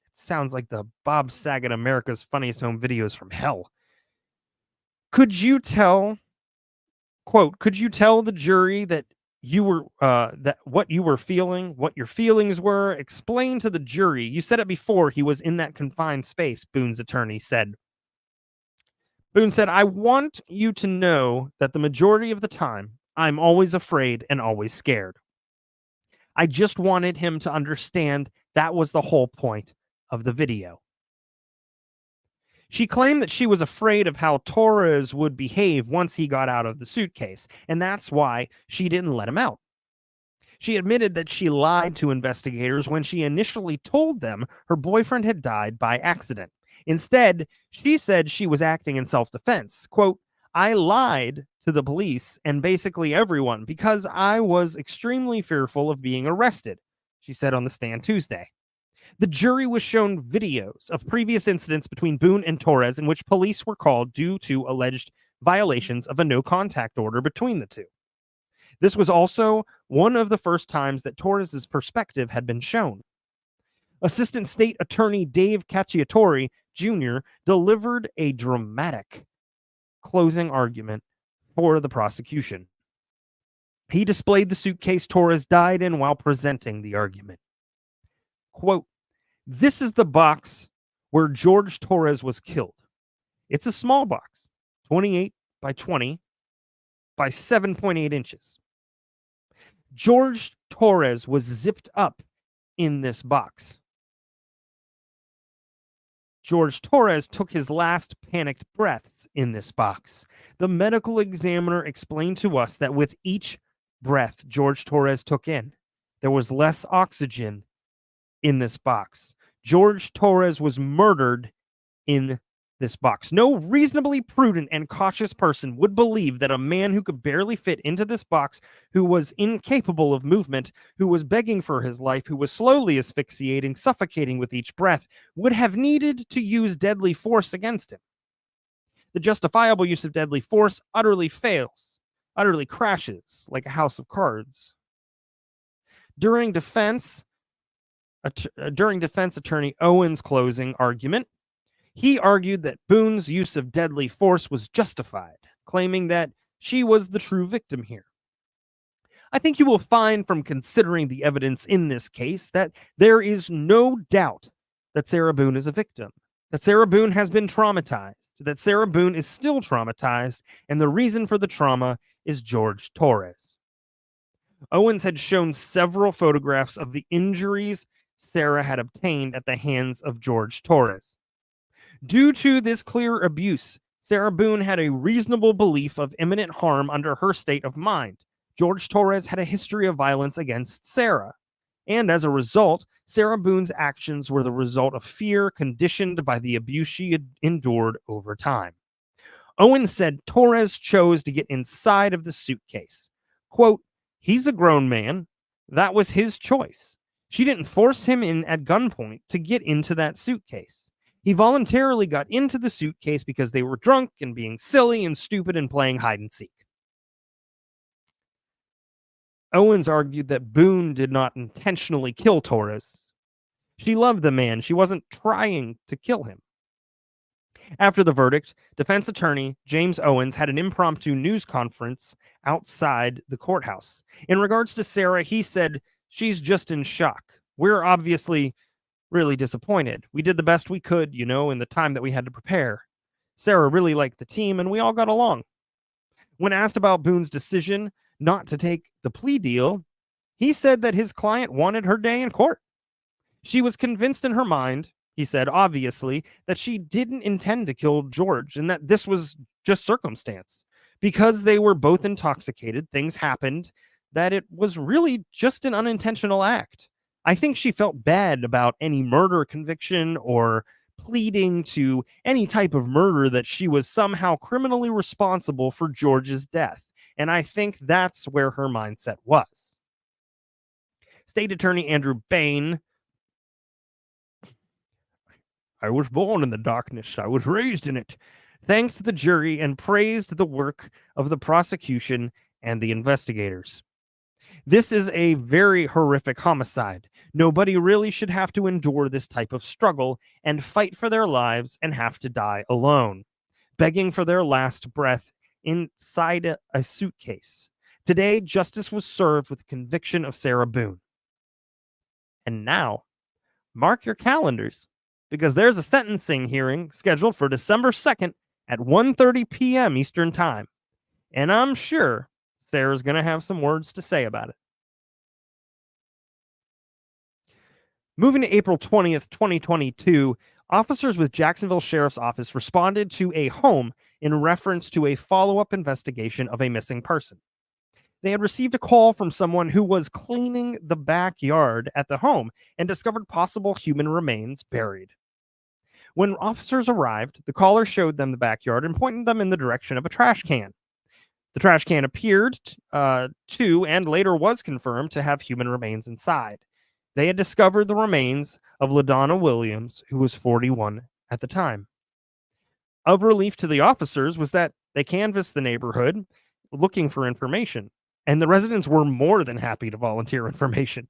It sounds like the Bob Saget America's Funniest Home Videos from hell. Could you tell, quote, could you tell the jury that you were, that what you were feeling, what your feelings were? Explain to the jury. You said it before he was in that confined space, Boone's attorney said. Boone said, I want you to know that the majority of the time, I'm always afraid and always scared. I just wanted him to understand that was the whole point of the video. She claimed that she was afraid of how Torres would behave once he got out of the suitcase, and that's why she didn't let him out. She admitted that she lied to investigators when she initially told them her boyfriend had died by accident. Instead, she said she was acting in self-defense. Quote, I lied to the police and basically everyone because I was extremely fearful of being arrested, she said on the stand Tuesday. The jury was shown videos of previous incidents between Boone and Torres in which police were called due to alleged violations of a no-contact order between the two. This was also one of the first times that Torres' perspective had been shown. Assistant State Attorney Dave Cacciatore Jr. delivered a dramatic closing argument for the prosecution. He displayed the suitcase Torres died in while presenting the argument. Quote, this is the box where George Torres was killed. It's a small box, 28 by 20 by 7.8 inches. George Torres was zipped up in this box. George Torres took his last panicked breaths in this box. The medical examiner explained to us that with each breath George Torres took in, there was less oxygen in this box. George Torres was murdered in this box. No reasonably prudent and cautious person would believe that a man who could barely fit into this box, who was incapable of movement, who was begging for his life, who was slowly asphyxiating, suffocating with each breath, would have needed to use deadly force against him. The justifiable use of deadly force utterly fails, utterly crashes like a house of cards. During defense attorney Owen's closing argument, he argued that Boone's use of deadly force was justified, claiming that she was the true victim here. I think you will find from considering the evidence in this case that there is no doubt that Sarah Boone is a victim, that Sarah Boone has been traumatized, that Sarah Boone is still traumatized, and the reason for the trauma is George Torres. Owens had shown several photographs of the injuries Sarah had obtained at the hands of George Torres. Due to this clear abuse, Sarah Boone had a reasonable belief of imminent harm under her state of mind. George Torres had a history of violence against Sarah. And as a result, Sarah Boone's actions were the result of fear conditioned by the abuse she had endured over time. Owen said Torres chose to get inside of the suitcase. Quote, he's a grown man. That was his choice. She didn't force him in at gunpoint to get into that suitcase. He voluntarily got into the suitcase because they were drunk and being silly and stupid and playing hide and seek. Owens argued that Boone did not intentionally kill Torres. She loved the man. She wasn't trying to kill him. After the verdict, defense attorney James Owens had an impromptu news conference outside the courthouse. In regards to Sarah, he said, she's just in shock. We're obviously really disappointed. We did the best we could, in the time that we had to prepare. Sarah really liked the team, and we all got along. When asked about Boone's decision not to take the plea deal, he said that his client wanted her day in court. She was convinced in her mind, he said, obviously, that she didn't intend to kill George and that this was just circumstance. Because they were both intoxicated, things happened, that it was really just an unintentional act. I think she felt bad about any murder conviction or pleading to any type of murder that she was somehow criminally responsible for George's death. And I think that's where her mindset was. State Attorney Andrew Bain: "I was born in the darkness. I was raised in it," thanked the jury and praised the work of the prosecution and the investigators. This is a very horrific homicide. Nobody really should have to endure this type of struggle and fight for their lives and have to die alone, begging for their last breath inside a suitcase. Today, justice was served with the conviction of Sarah Boone. And now, mark your calendars, because there's a sentencing hearing scheduled for December 2nd at 1:30 p.m. Eastern Time. And I'm sure Sarah's going to have some words to say about it. Moving to April 20th, 2022, officers with Jacksonville Sheriff's Office responded to a home in reference to a follow-up investigation of a missing person. They had received a call from someone who was cleaning the backyard at the home and discovered possible human remains buried. When officers arrived, the caller showed them the backyard and pointed them in the direction of a trash can. The trash can appeared to, and later was confirmed to, have human remains inside. They had discovered the remains of LaDonna Williams, who was 41 at the time. Of relief to the officers was that they canvassed the neighborhood looking for information, and the residents were more than happy to volunteer information.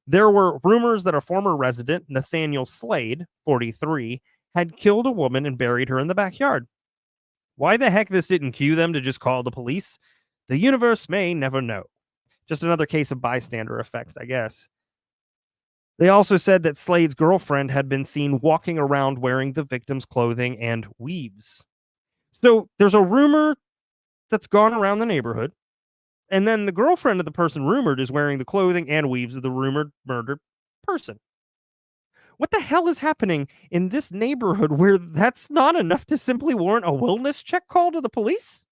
There were rumors that a former resident, Nathaniel Slade, 43, had killed a woman and buried her in the backyard. Why the heck this didn't cue them to just call the police? The universe may never know. Just another case of bystander effect, I guess. They also said that Slade's girlfriend had been seen walking around wearing the victim's clothing and weaves. So there's a rumor that's gone around the neighborhood, and then the girlfriend of the person rumored is wearing the clothing and weaves of the rumored murdered person. What the hell is happening in this neighborhood where that's not enough to simply warrant a wellness check call to the police?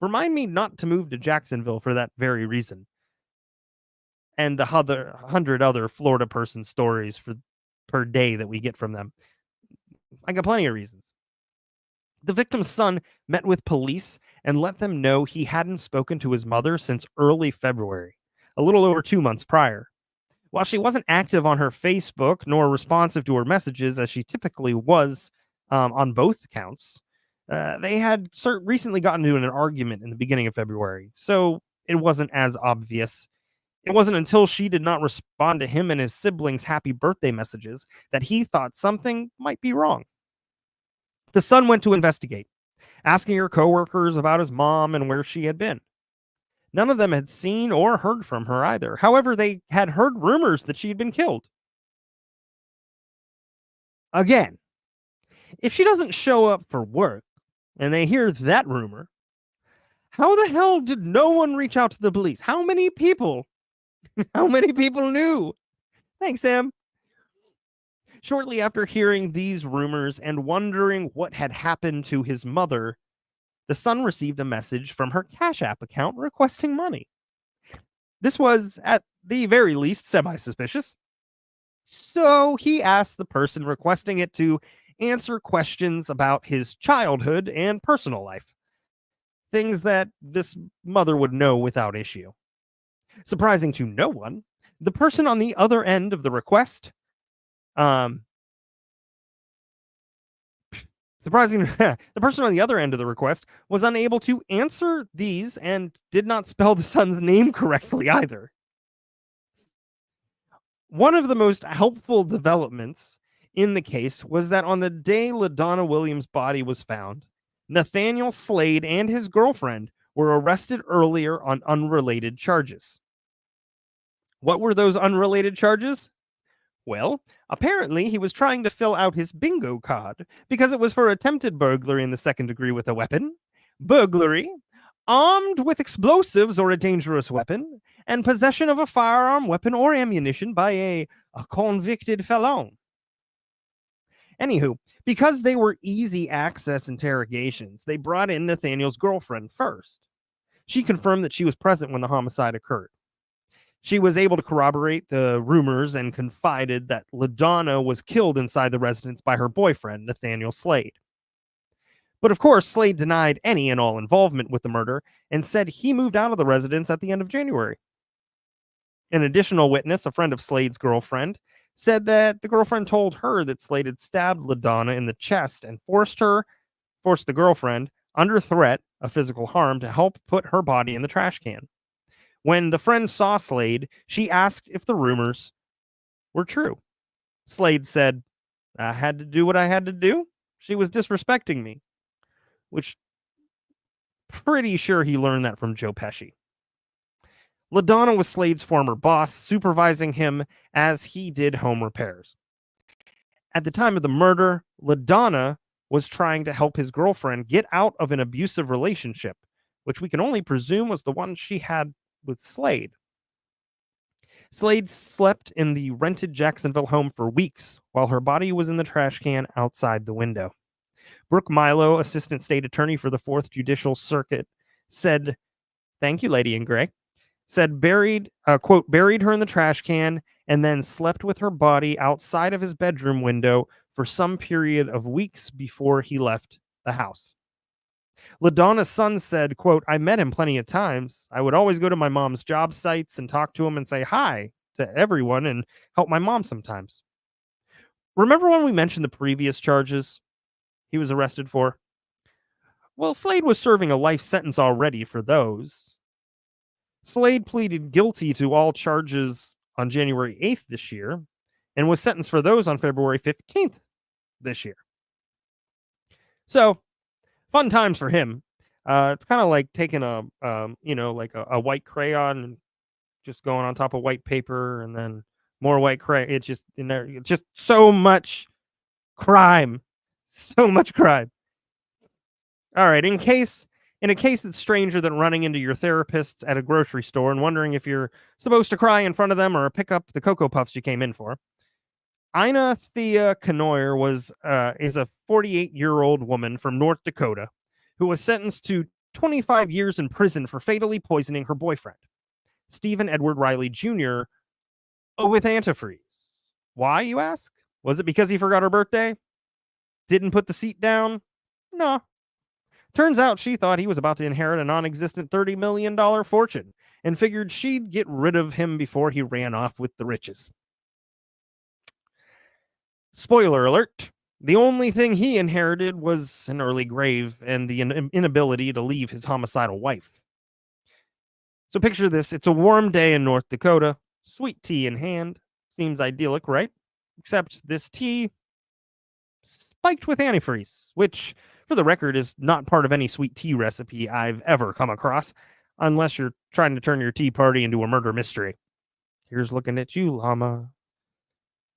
Remind me not to move to Jacksonville for that very reason. And the 100 other Florida person stories per day that we get from them. I got plenty of reasons. The victim's son met with police and let them know he hadn't spoken to his mother since early February, a little over 2 months prior. While she wasn't active on her Facebook nor responsive to her messages, as she typically was on both accounts, they had recently gotten into an argument in the beginning of February, so it wasn't as obvious. It wasn't until she did not respond to him and his siblings' happy birthday messages that he thought something might be wrong. The son went to investigate, asking her coworkers about his mom and where she had been. None of them had seen or heard from her either. However, they had heard rumors that she had been killed. Again, if she doesn't show up for work and they hear that rumor, how the hell did no one reach out to the police? How many people knew? Thanks, Sam. Shortly after hearing these rumors and wondering what had happened to his mother, the son received a message from her Cash App account requesting money. This was, at the very least, semi-suspicious. So he asked the person requesting it to answer questions about his childhood and personal life. Things that this mother would know without issue. Surprising to no one, the person on the other end of the request the person on the other end of the request was unable to answer these and did not spell the son's name correctly either. One of the most helpful developments in the case was that on the day LaDonna Williams' body was found, Nathaniel Slade and his girlfriend were arrested earlier on unrelated charges. What were those unrelated charges? Well, apparently he was trying to fill out his bingo card because it was for attempted burglary in the second degree with a weapon, burglary, armed with explosives or a dangerous weapon, and possession of a firearm, weapon, or ammunition by a convicted felon. Anywho, because they were easy access interrogations, they brought in Nathaniel's girlfriend first. She confirmed that she was present when the homicide occurred. She was able to corroborate the rumors and confided that LaDonna was killed inside the residence by her boyfriend, Nathaniel Slade. But of course, Slade denied any and all involvement with the murder and said he moved out of the residence at the end of January. An additional witness, a friend of Slade's girlfriend, said that the girlfriend told her that Slade had stabbed LaDonna in the chest and forced the girlfriend, under threat of physical harm, to help put her body in the trash can. When the friend saw Slade, she asked if the rumors were true. Slade said, "I had to do what I had to do. She was disrespecting me," which pretty sure he learned that from Joe Pesci. LaDonna was Slade's former boss, supervising him as he did home repairs. At the time of the murder, LaDonna was trying to help his girlfriend get out of an abusive relationship, which we can only presume was the one she had with Slade. Slade slept in the rented Jacksonville home for weeks while her body was in the trash can outside the window. Brooke Milo, assistant state attorney for the 4th Judicial Circuit, said, "Thank you, Lady in Gray," said quote, buried her in the trash can and then slept with her body outside of his bedroom window for some period of weeks before he left the house. LaDonna's son said, quote, "I met him plenty of times. I would always go to my mom's job sites and talk to him and say hi to everyone and help my mom sometimes." Remember when we mentioned the previous charges he was arrested for? Well, Slade was serving a life sentence already for those. Slade pleaded guilty to all charges on January 8th this year and was sentenced for those on February 15th this year. So, fun times for him. It's kind of like taking a white crayon and just going on top of white paper and then more white crayon. It's just in there. It's just so much crime. So much crime. All right. In a case that's stranger than running into your therapists at a grocery store and wondering if you're supposed to cry in front of them or pick up the Cocoa Puffs you came in for, Thea Kenoyer is a 48-year-old woman from North Dakota who was sentenced to 25 years in prison for fatally poisoning her boyfriend, Stephen Edward Riley Jr., with antifreeze. Why, you ask? Was it because he forgot her birthday? Didn't put the seat down? No. Turns out she thought he was about to inherit a non-existent $30 million fortune and figured she'd get rid of him before he ran off with the riches. Spoiler alert, the only thing he inherited was an early grave and the inability to leave his homicidal wife. So picture this. It's a warm day in North Dakota, sweet tea in hand. Seems idyllic, right? Except this tea spiked with antifreeze, which, for the record, is not part of any sweet tea recipe I've ever come across, unless you're trying to turn your tea party into a murder mystery. Here's looking at you, llama.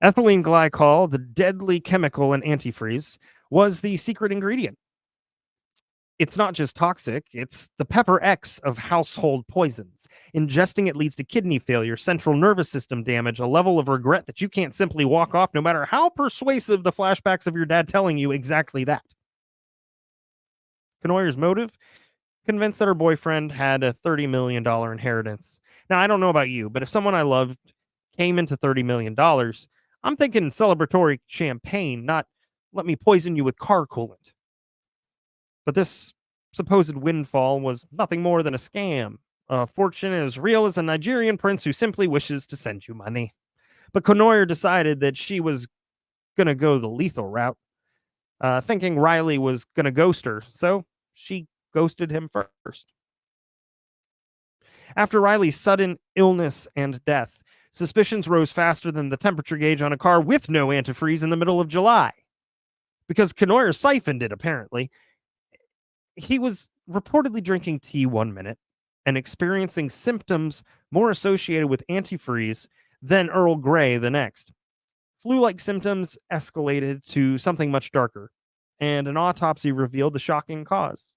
Ethylene glycol, the deadly chemical in antifreeze, was the secret ingredient. It's not just toxic, it's the Pepper X of household poisons. Ingesting it leads to kidney failure, central nervous system damage, a level of regret that you can't simply walk off no matter how persuasive the flashbacks of your dad telling you exactly that. Kenoyer's motive? Convinced that her boyfriend had a $30 million inheritance. Now, I don't know about you, but if someone I loved came into $30 million, I'm thinking celebratory champagne, not let me poison you with car coolant. But this supposed windfall was nothing more than a scam. A fortune as real as a Nigerian prince who simply wishes to send you money. But Kenoyer decided that she was going to go the lethal route, thinking Riley was going to ghost her, so she ghosted him first. After Riley's sudden illness and death, suspicions rose faster than the temperature gauge on a car with no antifreeze in the middle of July. Because Kenoyer siphoned it, apparently. He was reportedly drinking tea one minute and experiencing symptoms more associated with antifreeze than Earl Grey the next. Flu-like symptoms escalated to something much darker, and an autopsy revealed the shocking cause.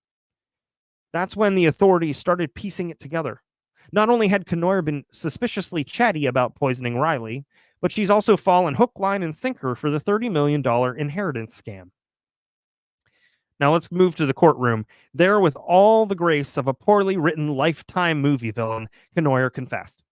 That's when the authorities started piecing it together. Not only had Kenoyer been suspiciously chatty about poisoning Riley, but she's also fallen hook, line, and sinker for the $30 million inheritance scam. Now let's move to the courtroom. There, with all the grace of a poorly written Lifetime movie villain, Kenoyer confessed.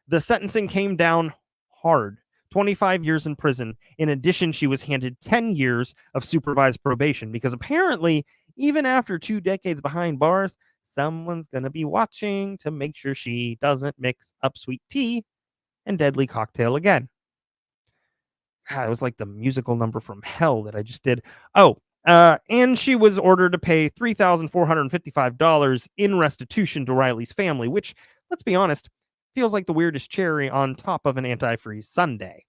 The sentencing came down hard. 25 years in prison. In addition, she was handed 10 years of supervised probation because apparently, even after 2 decades behind bars, someone's going to be watching to make sure she doesn't mix up sweet tea and deadly cocktail again. It was like the musical number from hell that I just did. Oh, and she was ordered to pay $3,455 in restitution to Riley's family, which, let's be honest, feels like the weirdest cherry on top of an antifreeze sundae.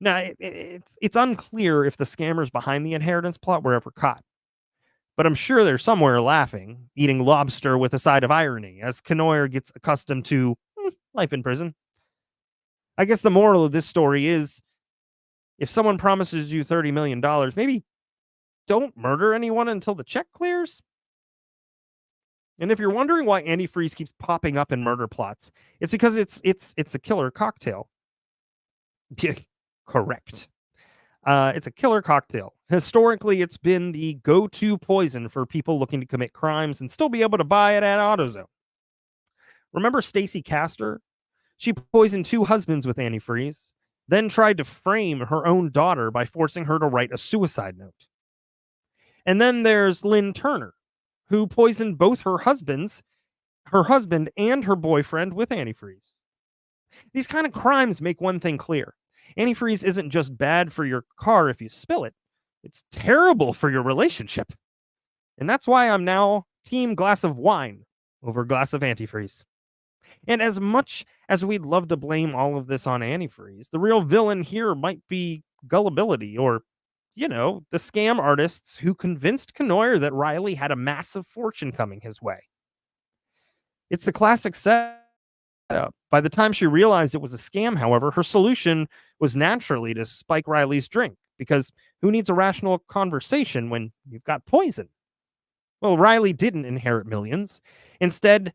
Now, it's unclear if the scammers behind the inheritance plot were ever caught, but I'm sure they're somewhere laughing, eating lobster with a side of irony, as Kenoyer gets accustomed to life in prison. I guess the moral of this story is, if someone promises you $30 million, maybe don't murder anyone until the check clears. And if you're wondering why antifreeze keeps popping up in murder plots, it's because it's a killer cocktail. Correct. It's a killer cocktail. Historically, it's been the go-to poison for people looking to commit crimes and still be able to buy it at AutoZone. Remember Stacy Castor? She poisoned 2 husbands with antifreeze, then tried to frame her own daughter by forcing her to write a suicide note. And then there's Lynn Turner, who poisoned both her husband and her boyfriend with antifreeze. These kind of crimes make one thing clear. Antifreeze isn't just bad for your car if you spill it. It's terrible for your relationship. And that's why I'm now team glass of wine over glass of antifreeze. And as much as we'd love to blame all of this on antifreeze, the real villain here might be gullibility or, the scam artists who convinced Kenoyer that Riley had a massive fortune coming his way. It's the classic setup. By the time she realized it was a scam, however, her solution was naturally to spike Riley's drink, because who needs a rational conversation when you've got poison? Well, Riley didn't inherit millions. Instead,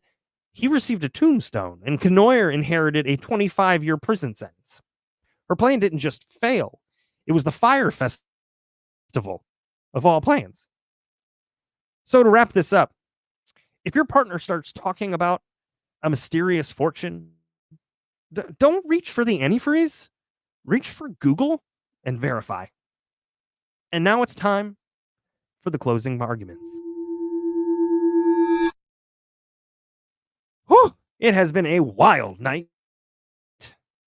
he received a tombstone, and Kenoyer inherited a 25-year prison sentence. Her plan didn't just fail. It was the fire festival of all plans. So to wrap this up, if your partner starts talking about a mysterious fortune, don't reach for the antifreeze. Reach for Google and verify. And now it's time for the closing arguments. Whew, it has been a wild night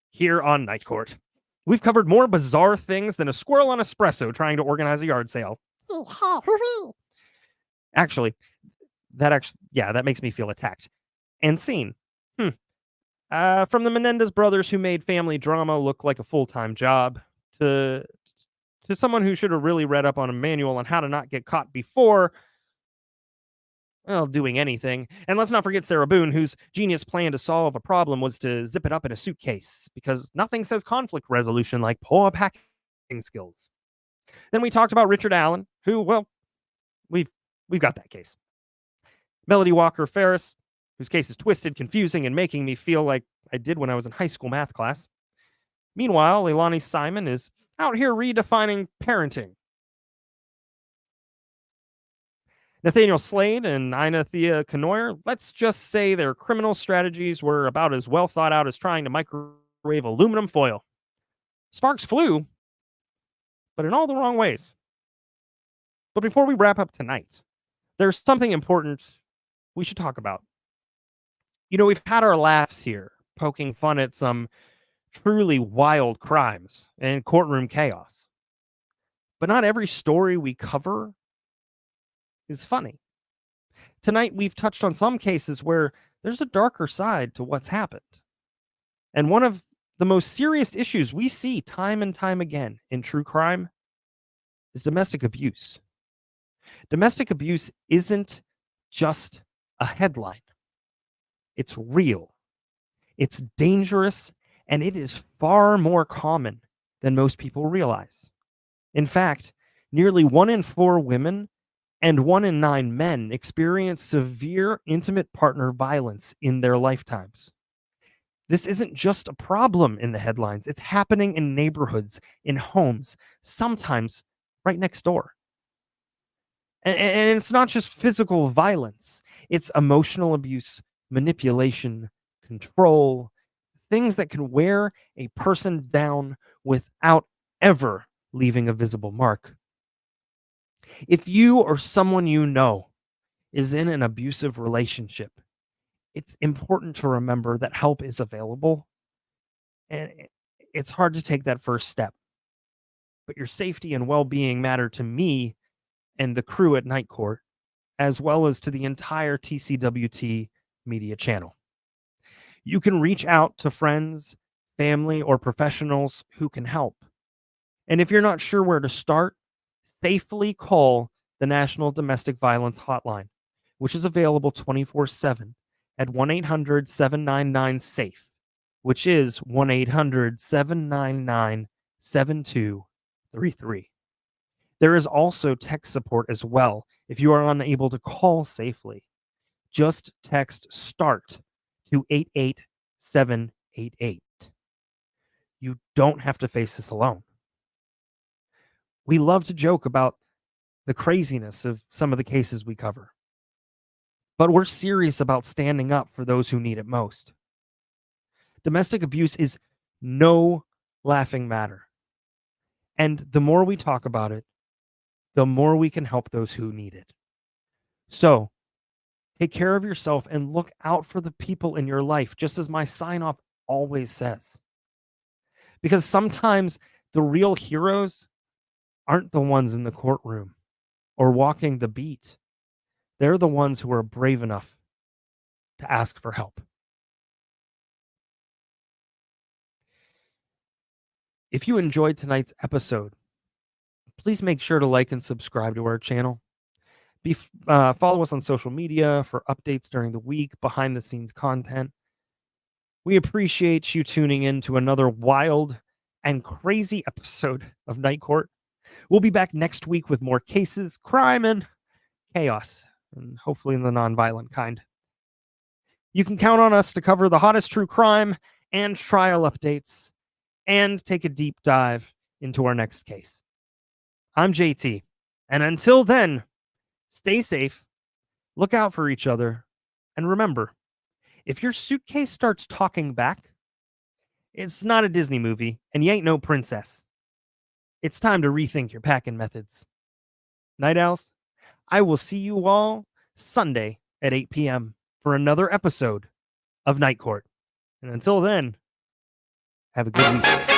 here on Night Court. We've covered more bizarre things than a squirrel on espresso trying to organize a yard sale. Actually, that makes me feel attacked. And seen. From the Menendez brothers who made family drama look like a full-time job, to someone who should have really read up on a manual on how to not get caught before, doing anything. And let's not forget Sarah Boone, whose genius plan to solve a problem was to zip it up in a suitcase, because nothing says conflict resolution like poor packing skills. Then we talked about Richard Allen, who, we've got that case. Melody Walker Farris, whose case is twisted, confusing, and making me feel like I did when I was in high school math class. Meanwhile, Leilani Simon is out here redefining parenting. Nathaniel Slade and Thea Kenoyer, let's just say their criminal strategies were about as well thought out as trying to microwave aluminum foil. Sparks flew, but in all the wrong ways. But before we wrap up tonight, there's something important we should talk about. We've had our laughs here, poking fun at some truly wild crimes and courtroom chaos. But not every story we cover is funny. Tonight, we've touched on some cases where there's a darker side to what's happened. And one of the most serious issues we see time and time again in true crime is domestic abuse. Domestic abuse isn't just a headline. It's real. It's dangerous, and it is far more common than most people realize. In fact, nearly 1 in 4 women and 1 in 9 men experience severe intimate partner violence in their lifetimes. This isn't just a problem in the headlines. It's happening in neighborhoods, in homes, sometimes right next door. And it's not just physical violence. It's emotional abuse, manipulation, control, things that can wear a person down without ever leaving a visible mark. If you or someone you know is in an abusive relationship, it's important to remember that help is available, and it's hard to take that first step. But your safety and well-being matter to me and the crew at Night Court, as well as to the entire TCWT media channel. You can reach out to friends, family, or professionals who can help. And if you're not sure where to start, safely call the National Domestic Violence Hotline, which is available 24/7 at 1-800-799-SAFE, which is 1-800-799-7233. There is also text support as well if you are unable to call safely. Just text START to 88788. You don't have to face this alone. We love to joke about the craziness of some of the cases we cover, but we're serious about standing up for those who need it most. Domestic abuse is no laughing matter, and the more we talk about it, the more we can help those who need it. So, take care of yourself and look out for the people in your life, just as my sign-off always says. Because sometimes the real heroes aren't the ones in the courtroom or walking the beat. They're the ones who are brave enough to ask for help. If you enjoyed tonight's episode, please make sure to like and subscribe to our channel. Follow us on social media for updates during the week, behind-the-scenes content. We appreciate you tuning in to another wild and crazy episode of Night Court. We'll be back next week with more cases, crime, and chaos, and hopefully in the non-violent kind. You can count on us to cover the hottest true crime and trial updates, and take a deep dive into our next case. I'm JT, and until then, stay safe, look out for each other, and remember, if your suitcase starts talking back, it's not a Disney movie, and you ain't no princess. It's time to rethink your packing methods. Night Owls, I will see you all Sunday at 8 p.m. for another episode of Night Court. And until then, have a good week.